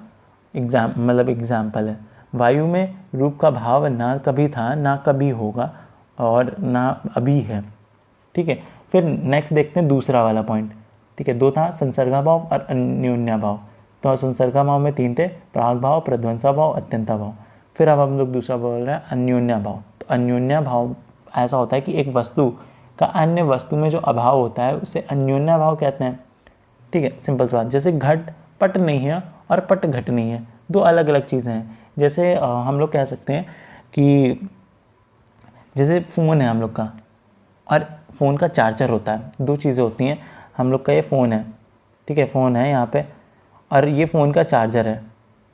एग्जाम्पल है। वायु में रूप का भाव ना कभी था, ना कभी होगा और ना अभी है। ठीक है, फिर नेक्स्ट देखते हैं दूसरा वाला पॉइंट। ठीक है, 2 था संसर्गा भाव और अन्योन्या भाव। तो संसर्गा भाव में 3 थे, प्राग भाव, प्रध्वंसा भाव, अत्यंता भाव। फिर अब हम लोग दूसरा बोल रहे हैं अन्योन्या भाव। तो अन्योन्या भाव ऐसा होता है कि एक वस्तु का अन्य वस्तु में जो अभाव होता है उसे अन्योन्या भाव कहते हैं। ठीक है, सिंपल सी बात। जैसे घट पट नहीं है और पट घट नहीं है, 2 अलग अलग चीज़ें हैं। जैसे हम लोग कह सकते हैं कि जैसे फ़ोन है हम लोग का और फ़ोन का चार्जर होता है, 2 चीज़ें होती हैं। हम लोग का ये फ़ोन है, ठीक है, फ़ोन है यहाँ पे, और ये फ़ोन का चार्जर है।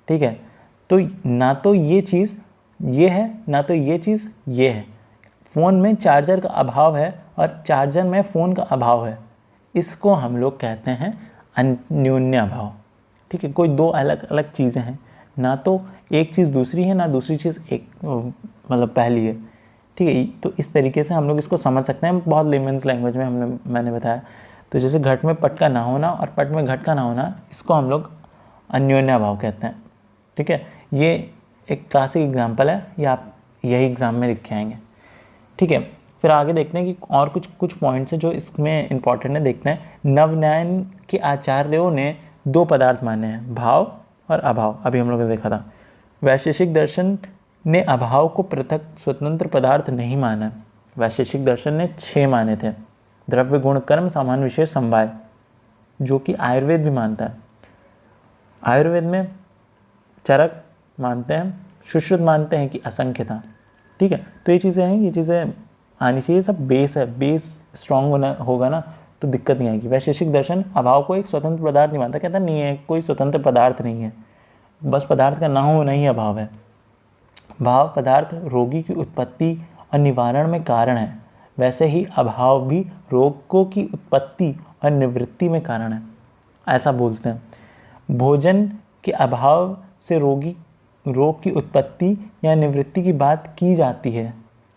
ठीक है, तो ना तो ये चीज़ ये है, ना तो ये चीज़ ये है। फ़ोन में चार्जर का अभाव है और चार्जर में फ़ोन का अभाव है, इसको हम लोग कहते हैं अन्योन्या भाव। ठीक है, कोई 2 अलग अलग चीज़ें हैं, ना तो एक चीज़ दूसरी है, ना दूसरी चीज़ एक मतलब पहली है। ठीक है, तो इस तरीके से हम लोग इसको समझ सकते हैं, बहुत लेमन्स लैंग्वेज में मैंने बताया। तो जैसे घट में पट का ना होना और पट में घट का ना होना, इसको हम लोग अन्योन्या भाव कहते हैं। ठीक है, ये एक क्लासिक एग्जाम्पल है, ये आप यही एग्ज़ाम में लिख के आएंगे। ठीक है, फिर आगे देखते हैं कि और कुछ पॉइंट्स हैं जो इसमें इंपॉर्टेंट है, देखते हैं। नवनयन के आचार्यों ने 2 पदार्थ माने हैं, भाव और अभाव। अभी हम लोगों ने देखा था। वैशेषिक दर्शन ने अभाव को पृथक स्वतंत्र पदार्थ नहीं माना। वैशेषिक दर्शन ने 6 माने थे, द्रव्य गुण कर्म सामान्य विशेष समवाय, जो कि आयुर्वेद भी मानता है। आयुर्वेद में चरक मानते हैं, सुश्रुत मानते हैं कि असंख्य था। ठीक है, तो ये चीज़ें हैं, ये चीज़ें आनी चाहिए, सब बेस है, बेस स्ट्रॉन्ग होगा ना तो दिक्कत नहीं आएगी। वैशेषिक दर्शन अभाव को एक स्वतंत्र पदार्थ नहीं मानता, कहता नहीं है कोई स्वतंत्र पदार्थ नहीं है, बस पदार्थ का ना हो नहीं अभाव है। भाव पदार्थ रोगी की उत्पत्ति और निवारण में कारण है, वैसे ही अभाव भी रोगों की उत्पत्ति और निवृत्ति में कारण है। ऐसा बोलते हैं। भोजन के अभाव से रोग की उत्पत्ति या निवृत्ति की बात की जाती है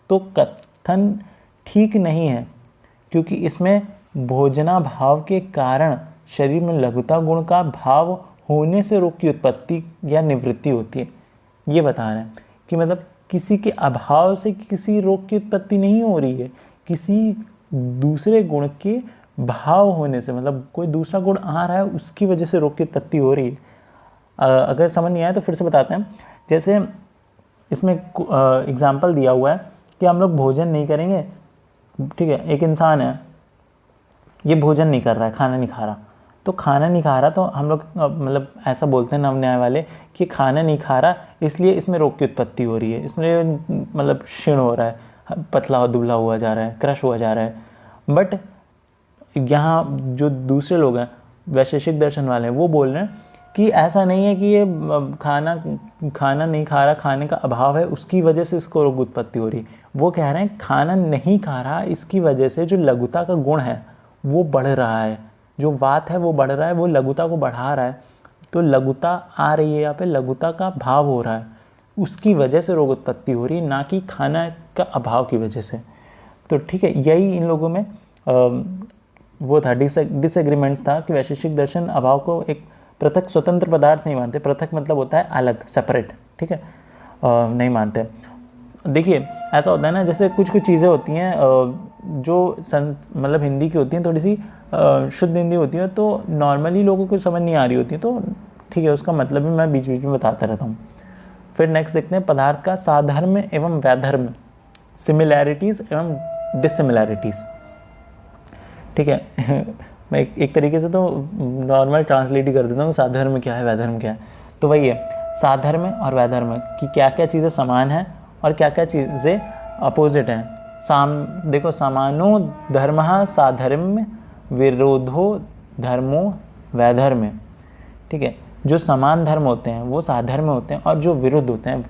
तो कथन ठीक नहीं है, क्योंकि इसमें भोजनाभाव के कारण शरीर में लघुता गुण का भाव होने से रोग की उत्पत्ति या निवृत्ति होती है। ये बता रहे हैं कि मतलब किसी के अभाव से किसी रोग की उत्पत्ति नहीं हो रही है, किसी दूसरे गुण के भाव होने से, मतलब कोई दूसरा गुण आ रहा है उसकी वजह से रोग की उत्पत्ति हो रही है। अगर समझ नहीं आया तो फिर से बताते हैं। जैसे इसमें एग्जाम्पल दिया हुआ है कि हम लोग भोजन नहीं करेंगे, ठीक है, एक इंसान है ये भोजन नहीं कर रहा है, खाना नहीं खा रहा, तो खाना नहीं खा रहा तो हम लोग मतलब ऐसा बोलते हैं नव न्याय वाले कि खाना नहीं खा रहा इसलिए इसमें रोग की उत्पत्ति हो रही है, इसलिए मतलब क्षीण हो रहा है, पतला दुबला हुआ जा रहा है, क्रश हुआ जा रहा है। बट यहाँ जो दूसरे लोग हैं वैशेषिक दर्शन वाले हैं वो बोल रहे हैं कि ऐसा नहीं है कि ये खाना नहीं खा रहा, खाने का अभाव है उसकी वजह से इसको रोग उत्पत्ति हो रही है। वो कह रहे हैं खाना नहीं खा रहा इसकी वजह से जो लघुता का गुण है वो बढ़ रहा है, जो वात है वो बढ़ रहा है, वो लघुता को बढ़ा रहा है, तो लघुता आ रही है, यहाँ पे लघुता का भाव हो रहा है, उसकी वजह से रोग उत्पत्ति हो रही है, ना कि खाना का अभाव की वजह से। तो ठीक है, यही इन लोगों में वो था डिसएग्रीमेंट था कि वैशेषिक दर्शन अभाव को एक पृथक स्वतंत्र पदार्थ नहीं मानते। पृथक मतलब होता है अलग, सेपरेट, ठीक है, नहीं मानते। देखिए ऐसा होता है ना, जैसे कुछ चीज़ें होती हैं जो मतलब हिंदी की होती हैं, थोड़ी सी शुद्ध हिंदी होती है, तो नॉर्मली लोगों को समझ नहीं आ रही होती है, तो ठीक है उसका मतलब भी मैं बीच बीच में बताता रहता हूँ। फिर नेक्स्ट देखते हैं पदार्थ का साधर्म एवं वैधर्म, सिमिलैरिटीज़ एवं डिससिमिलैरिटीज़। ठीक है मैं एक तरीके से तो नॉर्मल ट्रांसलेट ही कर देता हूँ साधर्म क्या है वैधर्म क्या है। तो वही है साधर्म और वैधर्म कि क्या क्या चीज़ें समान हैं और क्या क्या चीज़ें अपोजिट हैं। देखो समानो धर्मः साधर्म्य विरोधो धर्मो वैधर्म्य। ठीक है, जो समान धर्म होते हैं वो साधर्म्य होते हैं और जो विरुद्ध होते हैं,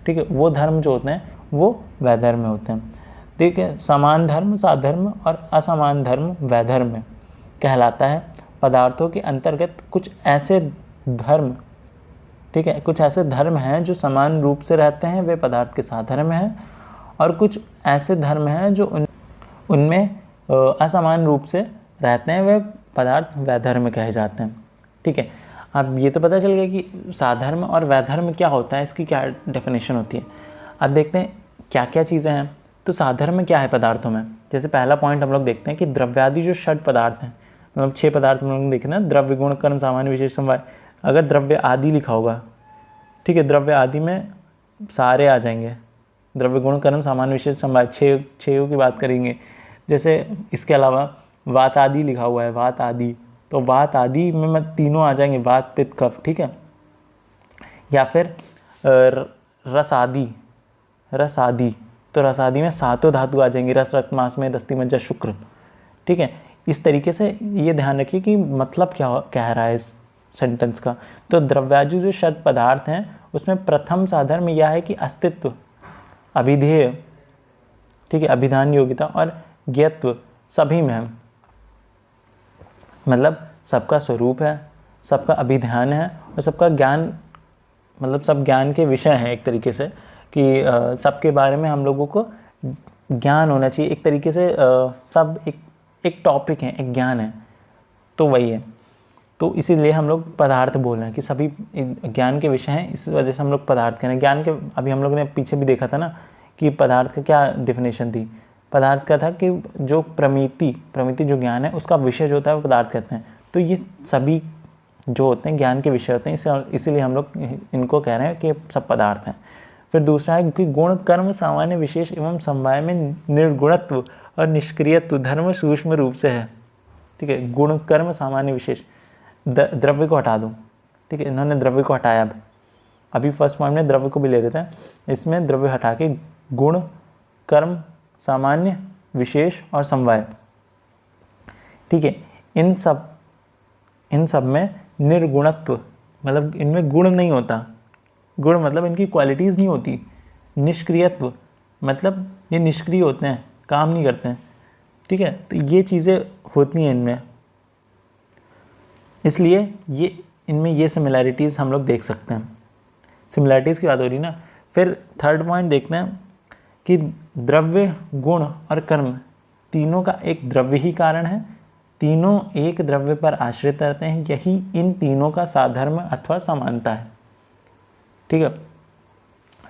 ठीक है, वो धर्म जो होते हैं वो वैधर्म्य होते हैं। ठीक है, समान धर्म साधर्म और असमान धर्म वैधर्म्य कहलाता है। पदार्थों के अंतर्गत कुछ ऐसे धर्म, ठीक है, कुछ ऐसे धर्म हैं जो समान रूप से रहते हैं, वे पदार्थ के साधर्म हैं, और कुछ ऐसे धर्म हैं जो उनमें असमान रूप से रहते हैं, वे पदार्थ वैधर्म कहे जाते हैं। ठीक है, अब ये तो पता चल गया कि साधर्म और वैधर्म क्या होता है, इसकी क्या डेफिनेशन होती है। अब देखते हैं क्या क्या चीज़ें हैं। तो साधर्म क्या है पदार्थों में, जैसे पहला पॉइंट हम लोग देखते हैं कि द्रव्यादि जो षट पदार्थ हैं, मतलब 6 पदार्थ हम लोग देखें ना, द्रव्य गुण कर्म सामान्य विशेष समवाय। अगर द्रव्य आदि लिखा होगा, ठीक है, द्रव्य आदि में सारे आ जाएंगे, द्रव्य गुण कर्म सामान्य विशेष समवाय 6 की बात करेंगे। जैसे इसके अलावा वात आदि लिखा हुआ है, वात आदि, तो वात आदि में तीनों आ जाएंगे, वात पित्त कफ, ठीक है। या फिर रस आदि, रस आदि, तो रस आदि में 7 धातु आ जाएंगे, रस रक्त मांस में दस्ती मज्जा शुक्र। ठीक है, इस तरीके से ये ध्यान रखिए कि मतलब क्या कह रहा है इस सेंटेंस का। तो द्रव्यादि जो षट पदार्थ हैं उसमें प्रथम साधर्म यह है कि अस्तित्व, अभिधेय, ठीक है, अभिधान योग्यता और ज्ञत्व सभी में है, मतलब सबका स्वरूप है, सबका अभिधान है और सबका ज्ञान, मतलब सब ज्ञान के विषय हैं एक तरीके से, कि सबके बारे में हम लोगों को ज्ञान होना चाहिए एक तरीके से। सब एक टॉपिक है, एक ज्ञान है, तो वही है। तो इसीलिए हम लोग पदार्थ बोल रहे हैं कि सभी ज्ञान के विषय हैं, इस वजह से हम लोग पदार्थ कह रहे हैं। ज्ञान के अभी हम लोग ने पीछे भी देखा था ना कि पदार्थ का क्या डेफिनेशन थी। पदार्थ का था कि जो प्रमिति जो ज्ञान है उसका विषय जो होता है वो पदार्थ कहते हैं। तो ये सभी जो होते हैं ज्ञान के विषय होते हैं, इसीलिए हम लोग इनको कह रहे हैं कि सब पदार्थ हैं। फिर दूसरा है कि गुण कर्म सामान्य विशेष एवं समवाय में निर्गुणत्व और निष्क्रियत्व धर्म सूक्ष्म रूप से है। ठीक है, गुण कर्म सामान्य विशेष, द्रव्य को हटा दूँ, ठीक है, इन्होंने द्रव्य को हटाया। अभी फर्स्ट पॉइंट में द्रव्य को भी ले लेते हैं, इसमें द्रव्य हटा के गुण कर्म सामान्य विशेष और समवाय, ठीक है, इन सब में निर्गुणत्व, मतलब इनमें गुण नहीं होता, गुण मतलब इनकी क्वालिटीज़ नहीं होती। निष्क्रियत्व मतलब ये निष्क्रिय होते हैं, काम नहीं करते हैं, ठीक है। तो ये चीज़ें होती हैं इनमें, इसलिए ये इनमें ये सिमिलैरिटीज़ हम लोग देख सकते हैं। सिमिलैरिटीज़ की बात हो रही ना। फिर थर्ड पॉइंट देखते हैं कि द्रव्य, गुण और कर्म तीनों का एक द्रव्य ही कारण है, तीनों एक द्रव्य पर आश्रित रहते हैं, यही इन तीनों का साधर्म अथवा समानता है, ठीक है।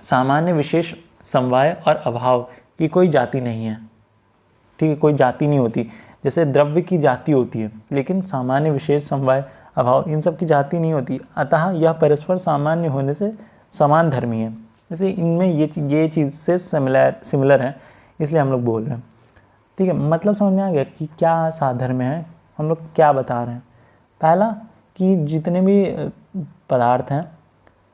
सामान्य विशेष समवाय और अभाव की कोई जाति नहीं है, ठीक है, कोई जाति नहीं होती। जैसे द्रव्य की जाति होती है, लेकिन सामान्य विशेष समवाय अभाव इन सब की जाति नहीं होती, अतः यह परस्पर सामान्य होने से समान धर्मी है। जैसे इनमें ये चीज़ से सिमिलर है, इसलिए हम लोग बोल रहे हैं, ठीक है। मतलब समझ में आ गया कि क्या साधर्म्य है, हम लोग क्या बता रहे हैं। पहला कि जितने भी पदार्थ हैं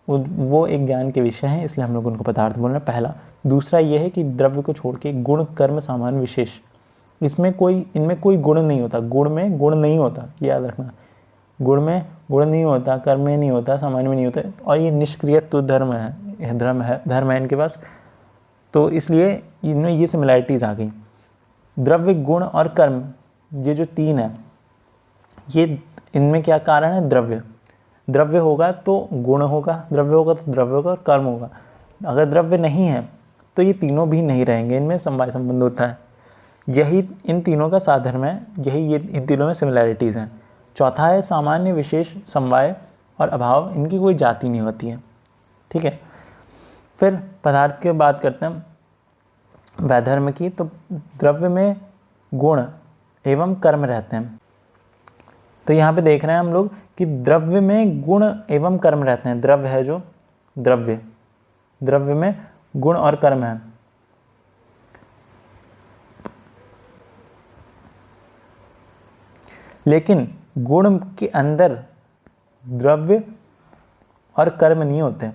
वो एक ज्ञान के विषय हैं, इसलिए हम लोग उनको पदार्थ बोल रहे हैं, पहला। दूसरा ये है कि द्रव्य को छोड़ के गुण, कर्म, सामान्य, विशेष, इनमें कोई गुण नहीं होता, गुण में गुण नहीं होता, याद रखना। गुण में गुण नहीं होता, कर्म में नहीं होता, सामान्य में नहीं होता, और ये निष्क्रियत्व धर्म है इनके पास। तो इसलिए इनमें ये सिमिलैरिटीज़ आ गई। द्रव्य, गुण और कर्म, ये जो तीन है, ये इनमें क्या कारण है? द्रव्य होगा तो गुण होगा, द्रव्य होगा तो द्रव्य होगा, कर्म होगा। अगर द्रव्य नहीं है तो ये तीनों भी नहीं रहेंगे, इनमें समवाय संबंध होता है। यही इन तीनों का साधर्म है, यही ये इन तीनों में सिमिलैरिटीज़ हैं। चौथा है सामान्य विशेष समवाय और अभाव, इनकी कोई जाति नहीं होती है, ठीक है। फिर पदार्थ की बात करते हैं, वैधर्म की। तो द्रव्य में गुण एवं कर्म रहते हैं। तो यहाँ पे देख रहे हैं हम लोग कि द्रव्य में गुण एवं कर्म रहते हैं। द्रव्य है जो द्रव्य में गुण और कर्म है। लेकिन गुण के अंदर द्रव्य और कर्म नहीं होते,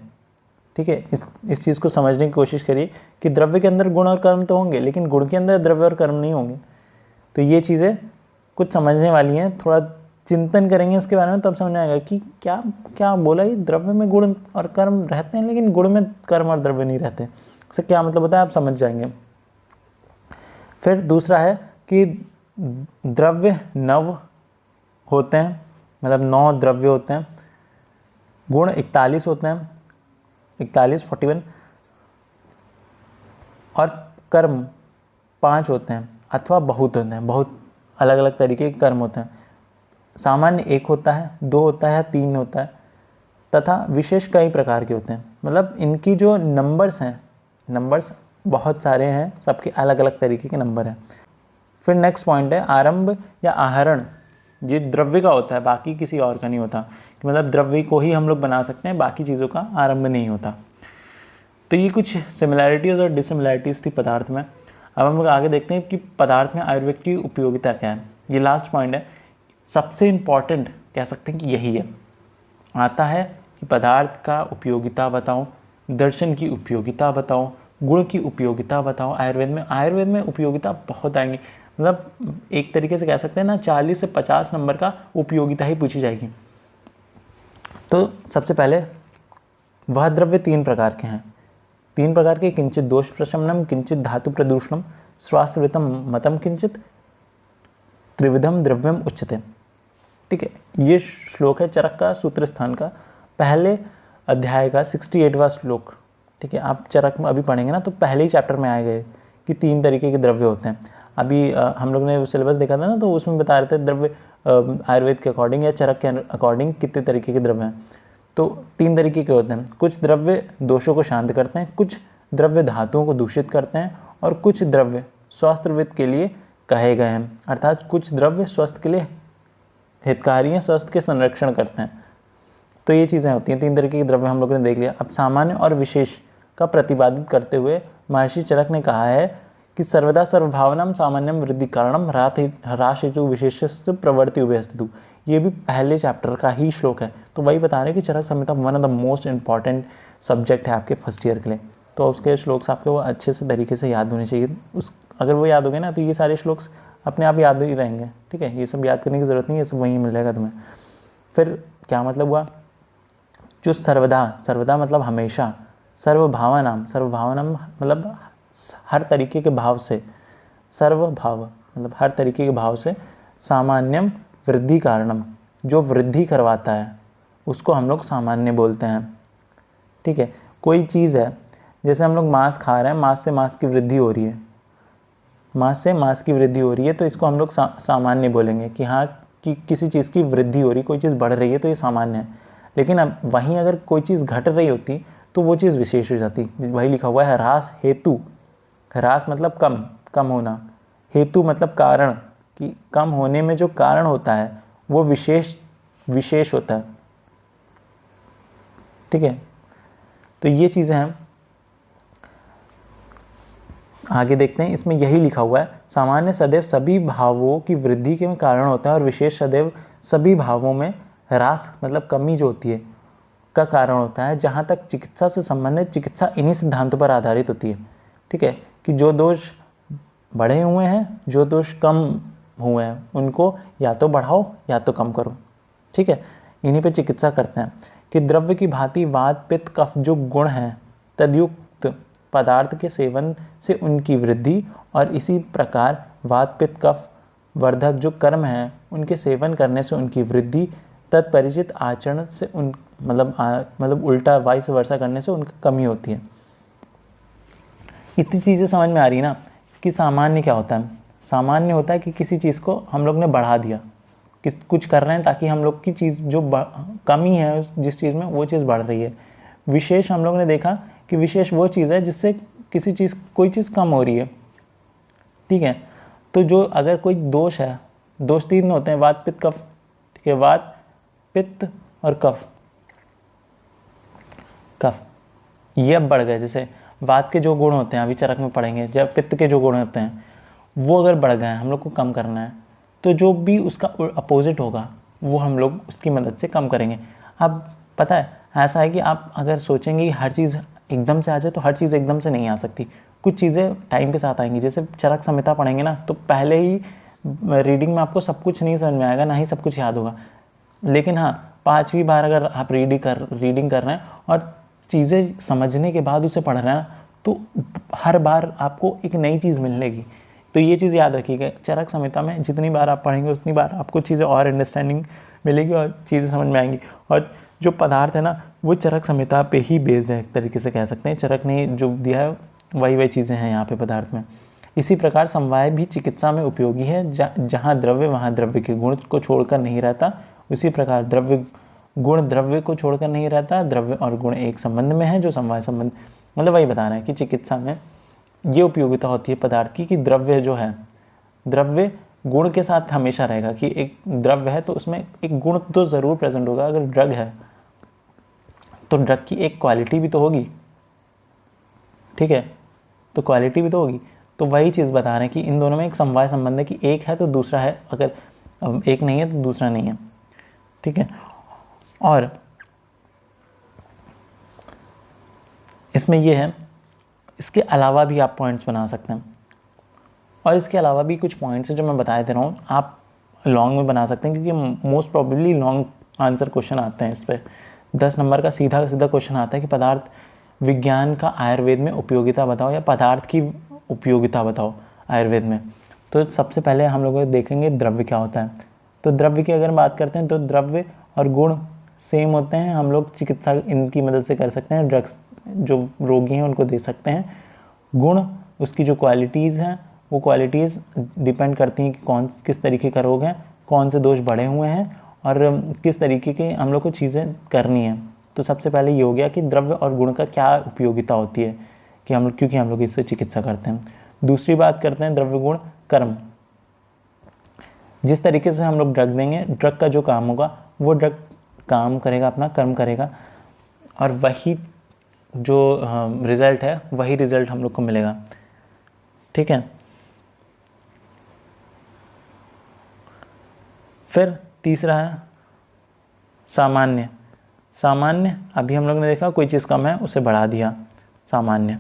ठीक है। इस चीज़ को समझने की कोशिश करिए कि द्रव्य के अंदर गुण और कर्म तो होंगे, लेकिन गुण के अंदर द्रव्य और कर्म नहीं होंगे। तो ये चीज़ें कुछ समझने वाली हैं, थोड़ा चिंतन करेंगे इसके बारे में, तब समझ आएगा कि क्या क्या बोला। ये द्रव्य में गुण और कर्म रहते हैं, लेकिन गुण में कर्म और द्रव्य नहीं रहते, इससे क्या मतलब होता है आप समझ जाएंगे। फिर दूसरा है कि द्रव्य 9 होते हैं, मतलब 9 द्रव्य होते हैं। गुण 41 होते हैं, 41 और कर्म 5 होते हैं अथवा बहुत होते हैं, बहुत अलग अलग तरीके के कर्म होते हैं। सामान्य 1 होता है, 2 होता है, 3 होता है, तथा विशेष कई प्रकार के होते हैं। मतलब इनकी जो नंबर्स हैं, नंबर्स बहुत सारे हैं, सबके अलग अलग तरीके के नंबर हैं। फिर नेक्स्ट पॉइंट है आरंभ या आहरण। ये द्रव्य का होता है, बाकी किसी और का नहीं होता। मतलब द्रव्य को ही हम लोग बना सकते हैं, बाकी चीज़ों का आरंभ नहीं होता। तो ये कुछ सिमिलैरिटीज़ और डिसिमिलैरिटीज़ थी पदार्थ में। अब हम लोग आगे देखते हैं कि पदार्थ में आयुर्वेद की उपयोगिता क्या है। ये लास्ट पॉइंट है, सबसे इम्पॉर्टेंट कह सकते हैं कि यही है। आता है कि पदार्थ का उपयोगिता बताओ, दर्शन की उपयोगिता बताओ, गुण की उपयोगिता बताओ। आयुर्वेद में उपयोगिता बहुत आएंगी, मतलब एक तरीके से कह सकते हैं ना 40 से 50 नंबर का उपयोगिता ही पूछी जाएगी। तो सबसे पहले वह द्रव्य 3 प्रकार के हैं, 3 प्रकार के, किंचित दोष प्रशमनम, किंचित धातु प्रदूषणम, स्वास्थ्यवृतम मतम, किंचित त्रिविधम द्रव्यम उच्यते, ठीक है। ये श्लोक है चरक का सूत्र स्थान का पहले अध्याय का 68वां श्लोक, ठीक है। आप चरक में अभी पढ़ेंगे ना तो पहले ही चैप्टर में आए गए कि 3 तरीके के द्रव्य होते हैं। अभी हम लोग ने सिलेबस देखा था ना, तो उसमें बता रहे थे द्रव्य आयुर्वेद के अकॉर्डिंग या चरक के अकॉर्डिंग कितने तरीके के द्रव्य हैं। तो 3 तरीके के होते हैं। कुछ द्रव्य दोषों को शांत करते हैं, कुछ द्रव्य धातुओं को दूषित करते हैं, और कुछ द्रव्य स्वास्थ्यवृत्त के लिए कहे गए हैं, अर्थात कुछ द्रव्य स्वास्थ्य के लिए हितकारी हैं, स्वास्थ्य के संरक्षण करते हैं। तो ये चीज़ें होती हैं, 3 तरीके के द्रव्य हम लोगों ने देख लिया। अब सामान्य और विशेष का प्रतिपादित करते हुए महर्षि चरक ने कहा है कि सर्वदा सर्वभावनम सामान्यम वृद्धि कारणम ह्रास हेतु विशेषस्तु प्रवृत्ति उभयस्तु। ये भी पहले चैप्टर का ही श्लोक है। तो वही बता रहे हैं कि Charak Samhita one of the most important subject है आपके फर्स्ट ईयर के लिए। तो उसके श्लोक्स आपके वो अच्छे से तरीके से याद होने चाहिए। अगर वो याद हो गए ना तो ये सारे श्लोक्स अपने आप याद ही रहेंगे, ठीक है। ये सब याद करने की ज़रूरत नहीं है, ये सब वहीं मिल जाएगा तुम्हें। फिर क्या मतलब हुआ, जो सर्वदा मतलब हमेशा, सर्वभावनाम मतलब हर तरीके के भाव से, सर्वभाव मतलब हर तरीके के भाव से, सामान्यम वृद्धि कारणम, जो वृद्धि करवाता है उसको हम लोग सामान्य बोलते हैं। ठीक है, कोई चीज़ है, जैसे हम लोग मांस खा रहे हैं, मांस से मांस की वृद्धि हो रही है, मांस से मांस की वृद्धि हो रही है, तो इसको हम लोग सामान्य बोलेंगे कि हाँ कि किसी चीज़ की वृद्धि हो रही, कोई चीज़ बढ़ रही है तो ये सामान्य है। लेकिन अब वहीं अगर कोई चीज़ घट रही होती तो वो चीज़ विशेष हो जाती। वही लिखा हुआ है ह्रास हेतु, ह्रास मतलब कम, कम होना, हेतु मतलब कारण, कि कम होने में जो कारण होता है वो विशेष होता है। ठीक है, तो ये चीज़ें हैं। आगे देखते हैं, इसमें यही लिखा हुआ है, सामान्य सदैव सभी भावों की वृद्धि के कारण होता है और विशेष सदैव सभी भावों में ह्रास मतलब कमी जो होती है का कारण होता है। जहाँ तक चिकित्सा से संबंधित, चिकित्सा इन्हीं सिद्धांतों पर आधारित होती है। ठीक है, कि जो दोष बढ़े हुए हैं, जो दोष कम हुए हैं, उनको या तो बढ़ाओ या तो कम करो। ठीक है, इन्हीं पे चिकित्सा करते हैं। कि द्रव्य की भांति वात पित्त कफ जो गुण हैं, तदयुक्त पदार्थ के सेवन से उनकी वृद्धि, और इसी प्रकार वात पित्त कफ वर्धक जो कर्म हैं उनके सेवन करने से उनकी वृद्धि, तत्परिचित आचरण से उन मतलब उल्टा वाइस वर्षा करने से उनकी कमी होती है। इतनी चीज़ें समझ में आ रही ना कि सामान्य क्या होता है। सामान्य होता है कि किसी चीज़ को हम लोग ने बढ़ा दिया, कि कुछ कर रहे हैं ताकि हम लोग की चीज़ जो कमी है जिस चीज़ में, वो चीज़ बढ़ रही है। विशेष हम लोग ने देखा कि विशेष वो चीज़ है जिससे किसी चीज़, कोई चीज़ कम हो रही है। ठीक है, तो जो अगर कोई दोष है, दोष 3 होते हैं, वात पित्त कफ। ठीक है, वात पित्त और कफ, कफ ये अब बढ़ गए। जैसे वात के जो गुण होते हैं, अभी चरक में पढ़ेंगे, जब पित्त के जो गुण होते हैं वो अगर बढ़ गए हैं, हम लोग को कम करना है, तो जो भी उसका अपोजिट होगा वो हम लोग उसकी मदद से कम करेंगे। अब पता है ऐसा है कि आप अगर सोचेंगे कि हर चीज़ एकदम से आ जाए, तो हर चीज़ एकदम से नहीं आ सकती। कुछ चीज़ें टाइम के साथ आएंगी। जैसे चरक संहिता पढ़ेंगे ना, तो पहले ही रीडिंग में आपको सब कुछ नहीं समझ में आएगा, ना ही सब कुछ याद होगा। लेकिन हाँ, 5वीं बार अगर आप रीडिंग कर रहे हैं और चीज़ें समझने के बाद उसे पढ़ रहे हैं, तो हर बार आपको एक नई चीज़ मिलेगी। तो ये चीज़ याद रखिएगा, चरक संहिता में जितनी बार आप पढ़ेंगे उतनी बार आपको चीज़ें और अंडरस्टैंडिंग मिलेगी और चीज़ें समझ में आएंगी। और जो पदार्थ है ना, वो चरक संहिता पे ही बेस्ड है, एक तरीके से कह सकते हैं। चरक ने जो दिया है वही चीज़ें हैं यहाँ पे पदार्थ में। इसी प्रकार समवाय भी चिकित्सा में उपयोगी है। जहाँ द्रव्य वहाँ द्रव्य के गुण को छोड़कर नहीं रहता, उसी प्रकार द्रव्य गुण द्रव्य को छोड़कर नहीं रहता। द्रव्य और गुण एक संबंध में है, जो समवाय संबंध, मतलब वही बता रहे हैं कि चिकित्सा में ये उपयोगिता होती है पदार्थ की, कि द्रव्य जो है, द्रव्य गुण के साथ हमेशा रहेगा। कि एक द्रव्य है तो उसमें एक गुण तो ज़रूर प्रेजेंट होगा। अगर ड्रग है तो ड्रग की एक क्वालिटी भी तो होगी। ठीक है, तो क्वालिटी भी तो होगी। तो वही चीज़ बता रहे हैं कि इन दोनों में एक समवाय संबंध है, कि एक है तो दूसरा है, अगर एक नहीं है तो दूसरा नहीं है। ठीक है, और इसमें ये है, इसके अलावा भी आप पॉइंट्स बना सकते हैं। और इसके अलावा भी कुछ पॉइंट्स हैं जो मैं बता दे रहा हूँ, आप लॉन्ग में बना सकते हैं, क्योंकि most probably long answer question आते हैं इस पर। 10 नंबर का सीधा क्वेश्चन आता है कि पदार्थ विज्ञान का आयुर्वेद में उपयोगिता बताओ, या पदार्थ की उपयोगिता बताओ आयुर्वेद में। तो सबसे पहले हम लोग देखेंगे द्रव्य क्या होता है। तो द्रव्य की अगर बात करते हैं तो द्रव्य और गुण सेम होते हैं। हम लोग चिकित्सा इनकी मदद से कर सकते हैं, ड्रग्स जो रोगी हैं उनको दे सकते हैं। गुण, उसकी जो क्वालिटीज़ हैं, वो क्वालिटीज़ डिपेंड करती हैं कि किस तरीके का रोग है, कौन से दोष बढ़े हुए हैं, और किस तरीके की हम लोग को चीज़ें करनी है। तो सबसे पहले ये हो गया कि द्रव्य और गुण का क्या उपयोगिता होती है, कि हम लोग, क्योंकि हम लोग इससे चिकित्सा करते हैं। दूसरी बात करते हैं द्रव्य गुण कर्म। जिस तरीके से हम लोग ड्रग देंगे, ड्रग का जो काम होगा वो ड्रग काम करेगा, अपना कर्म करेगा, और वही जो रिज़ल्ट है वही रिज़ल्ट हम लोग को मिलेगा। ठीक है, फिर तीसरा है सामान्य। सामान्य अभी हम लोग ने देखा, कोई चीज़ कम है उसे बढ़ा दिया, सामान्य।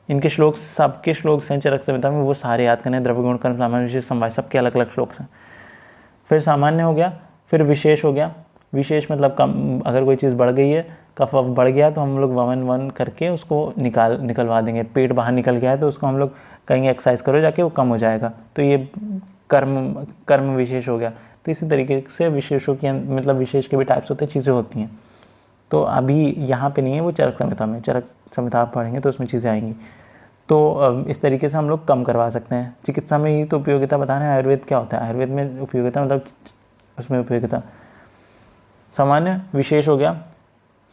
इनके श्लोक, सबके श्लोक हैं चरक संहिता में, वो सारे याद करने। द्रव्य गुण कर्म सामान्य विशेष समवाय, सबके अलग अलग श्लोक हैं। फिर सामान्य हो गया, फिर विशेष हो गया। विशेष मतलब कम, अगर कोई चीज़ बढ़ गई है, कफ वफ बढ़ गया तो हम लोग वमन वन करके उसको निकलवा देंगे। पेट बाहर निकल गया है तो उसको हम लोग कहेंगे एक्सरसाइज करो जाके, वो कम हो जाएगा। तो ये कर्म विशेष हो गया। तो इसी तरीके से विशेषों की मतलब विशेष के भी टाइप्स होते हैं, चीज़ें होती हैं। तो अभी यहाँ पे नहीं है, वो चरक संहिता में, चरक संहिता आप पढ़ेंगे तो उसमें चीज़ें आएंगी। तो इस तरीके से हम लोग कम करवा सकते हैं। चिकित्सा में ही तो उपयोगिता बता रहे हैं। आयुर्वेद क्या होता है? आयुर्वेद में उपयोगिता मतलब उसमें उपयोगिता सामान्य विशेष हो गया।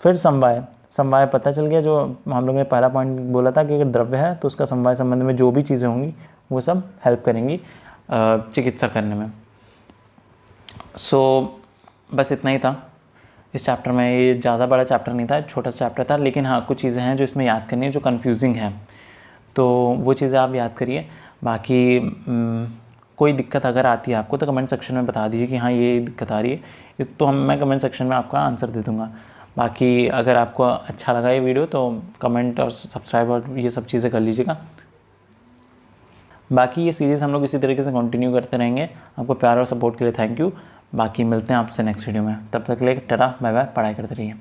फिर समवाय, समवाय पता चल गया, जो हम लोग ने पहला पॉइंट बोला था कि अगर द्रव्य है तो उसका समवाय संबंध में जो भी चीज़ें होंगी वो सब हेल्प करेंगी चिकित्सा करने में। सो बस इतना ही था इस चैप्टर में। ये ज़्यादा बड़ा चैप्टर नहीं था, छोटा सा चैप्टर था, लेकिन हाँ कुछ चीज़ें हैं जो इसमें याद करनी है जो कन्फ्यूजिंग है, तो वो चीज़ें आप याद करिए। बाकी कोई दिक्कत अगर आती है आपको तो कमेंट सेक्शन में बता दीजिए कि हाँ ये दिक्कत आ रही है, तो मैं कमेंट सेक्शन में आपका आंसर दे दूँगा। बाकी अगर आपको अच्छा लगा ये वीडियो तो कमेंट और सब्सक्राइब और ये सब चीज़ें कर लीजिएगा। बाकी ये सीरीज़ हम लोग इसी तरीके से कंटिन्यू करते रहेंगे। आपको प्यार और सपोर्ट के लिए थैंक यू। बाकी मिलते हैं आपसे नेक्स्ट वीडियो में, तब तक के लिए टाटा बाय बाय, पढ़ाई करते रहिए।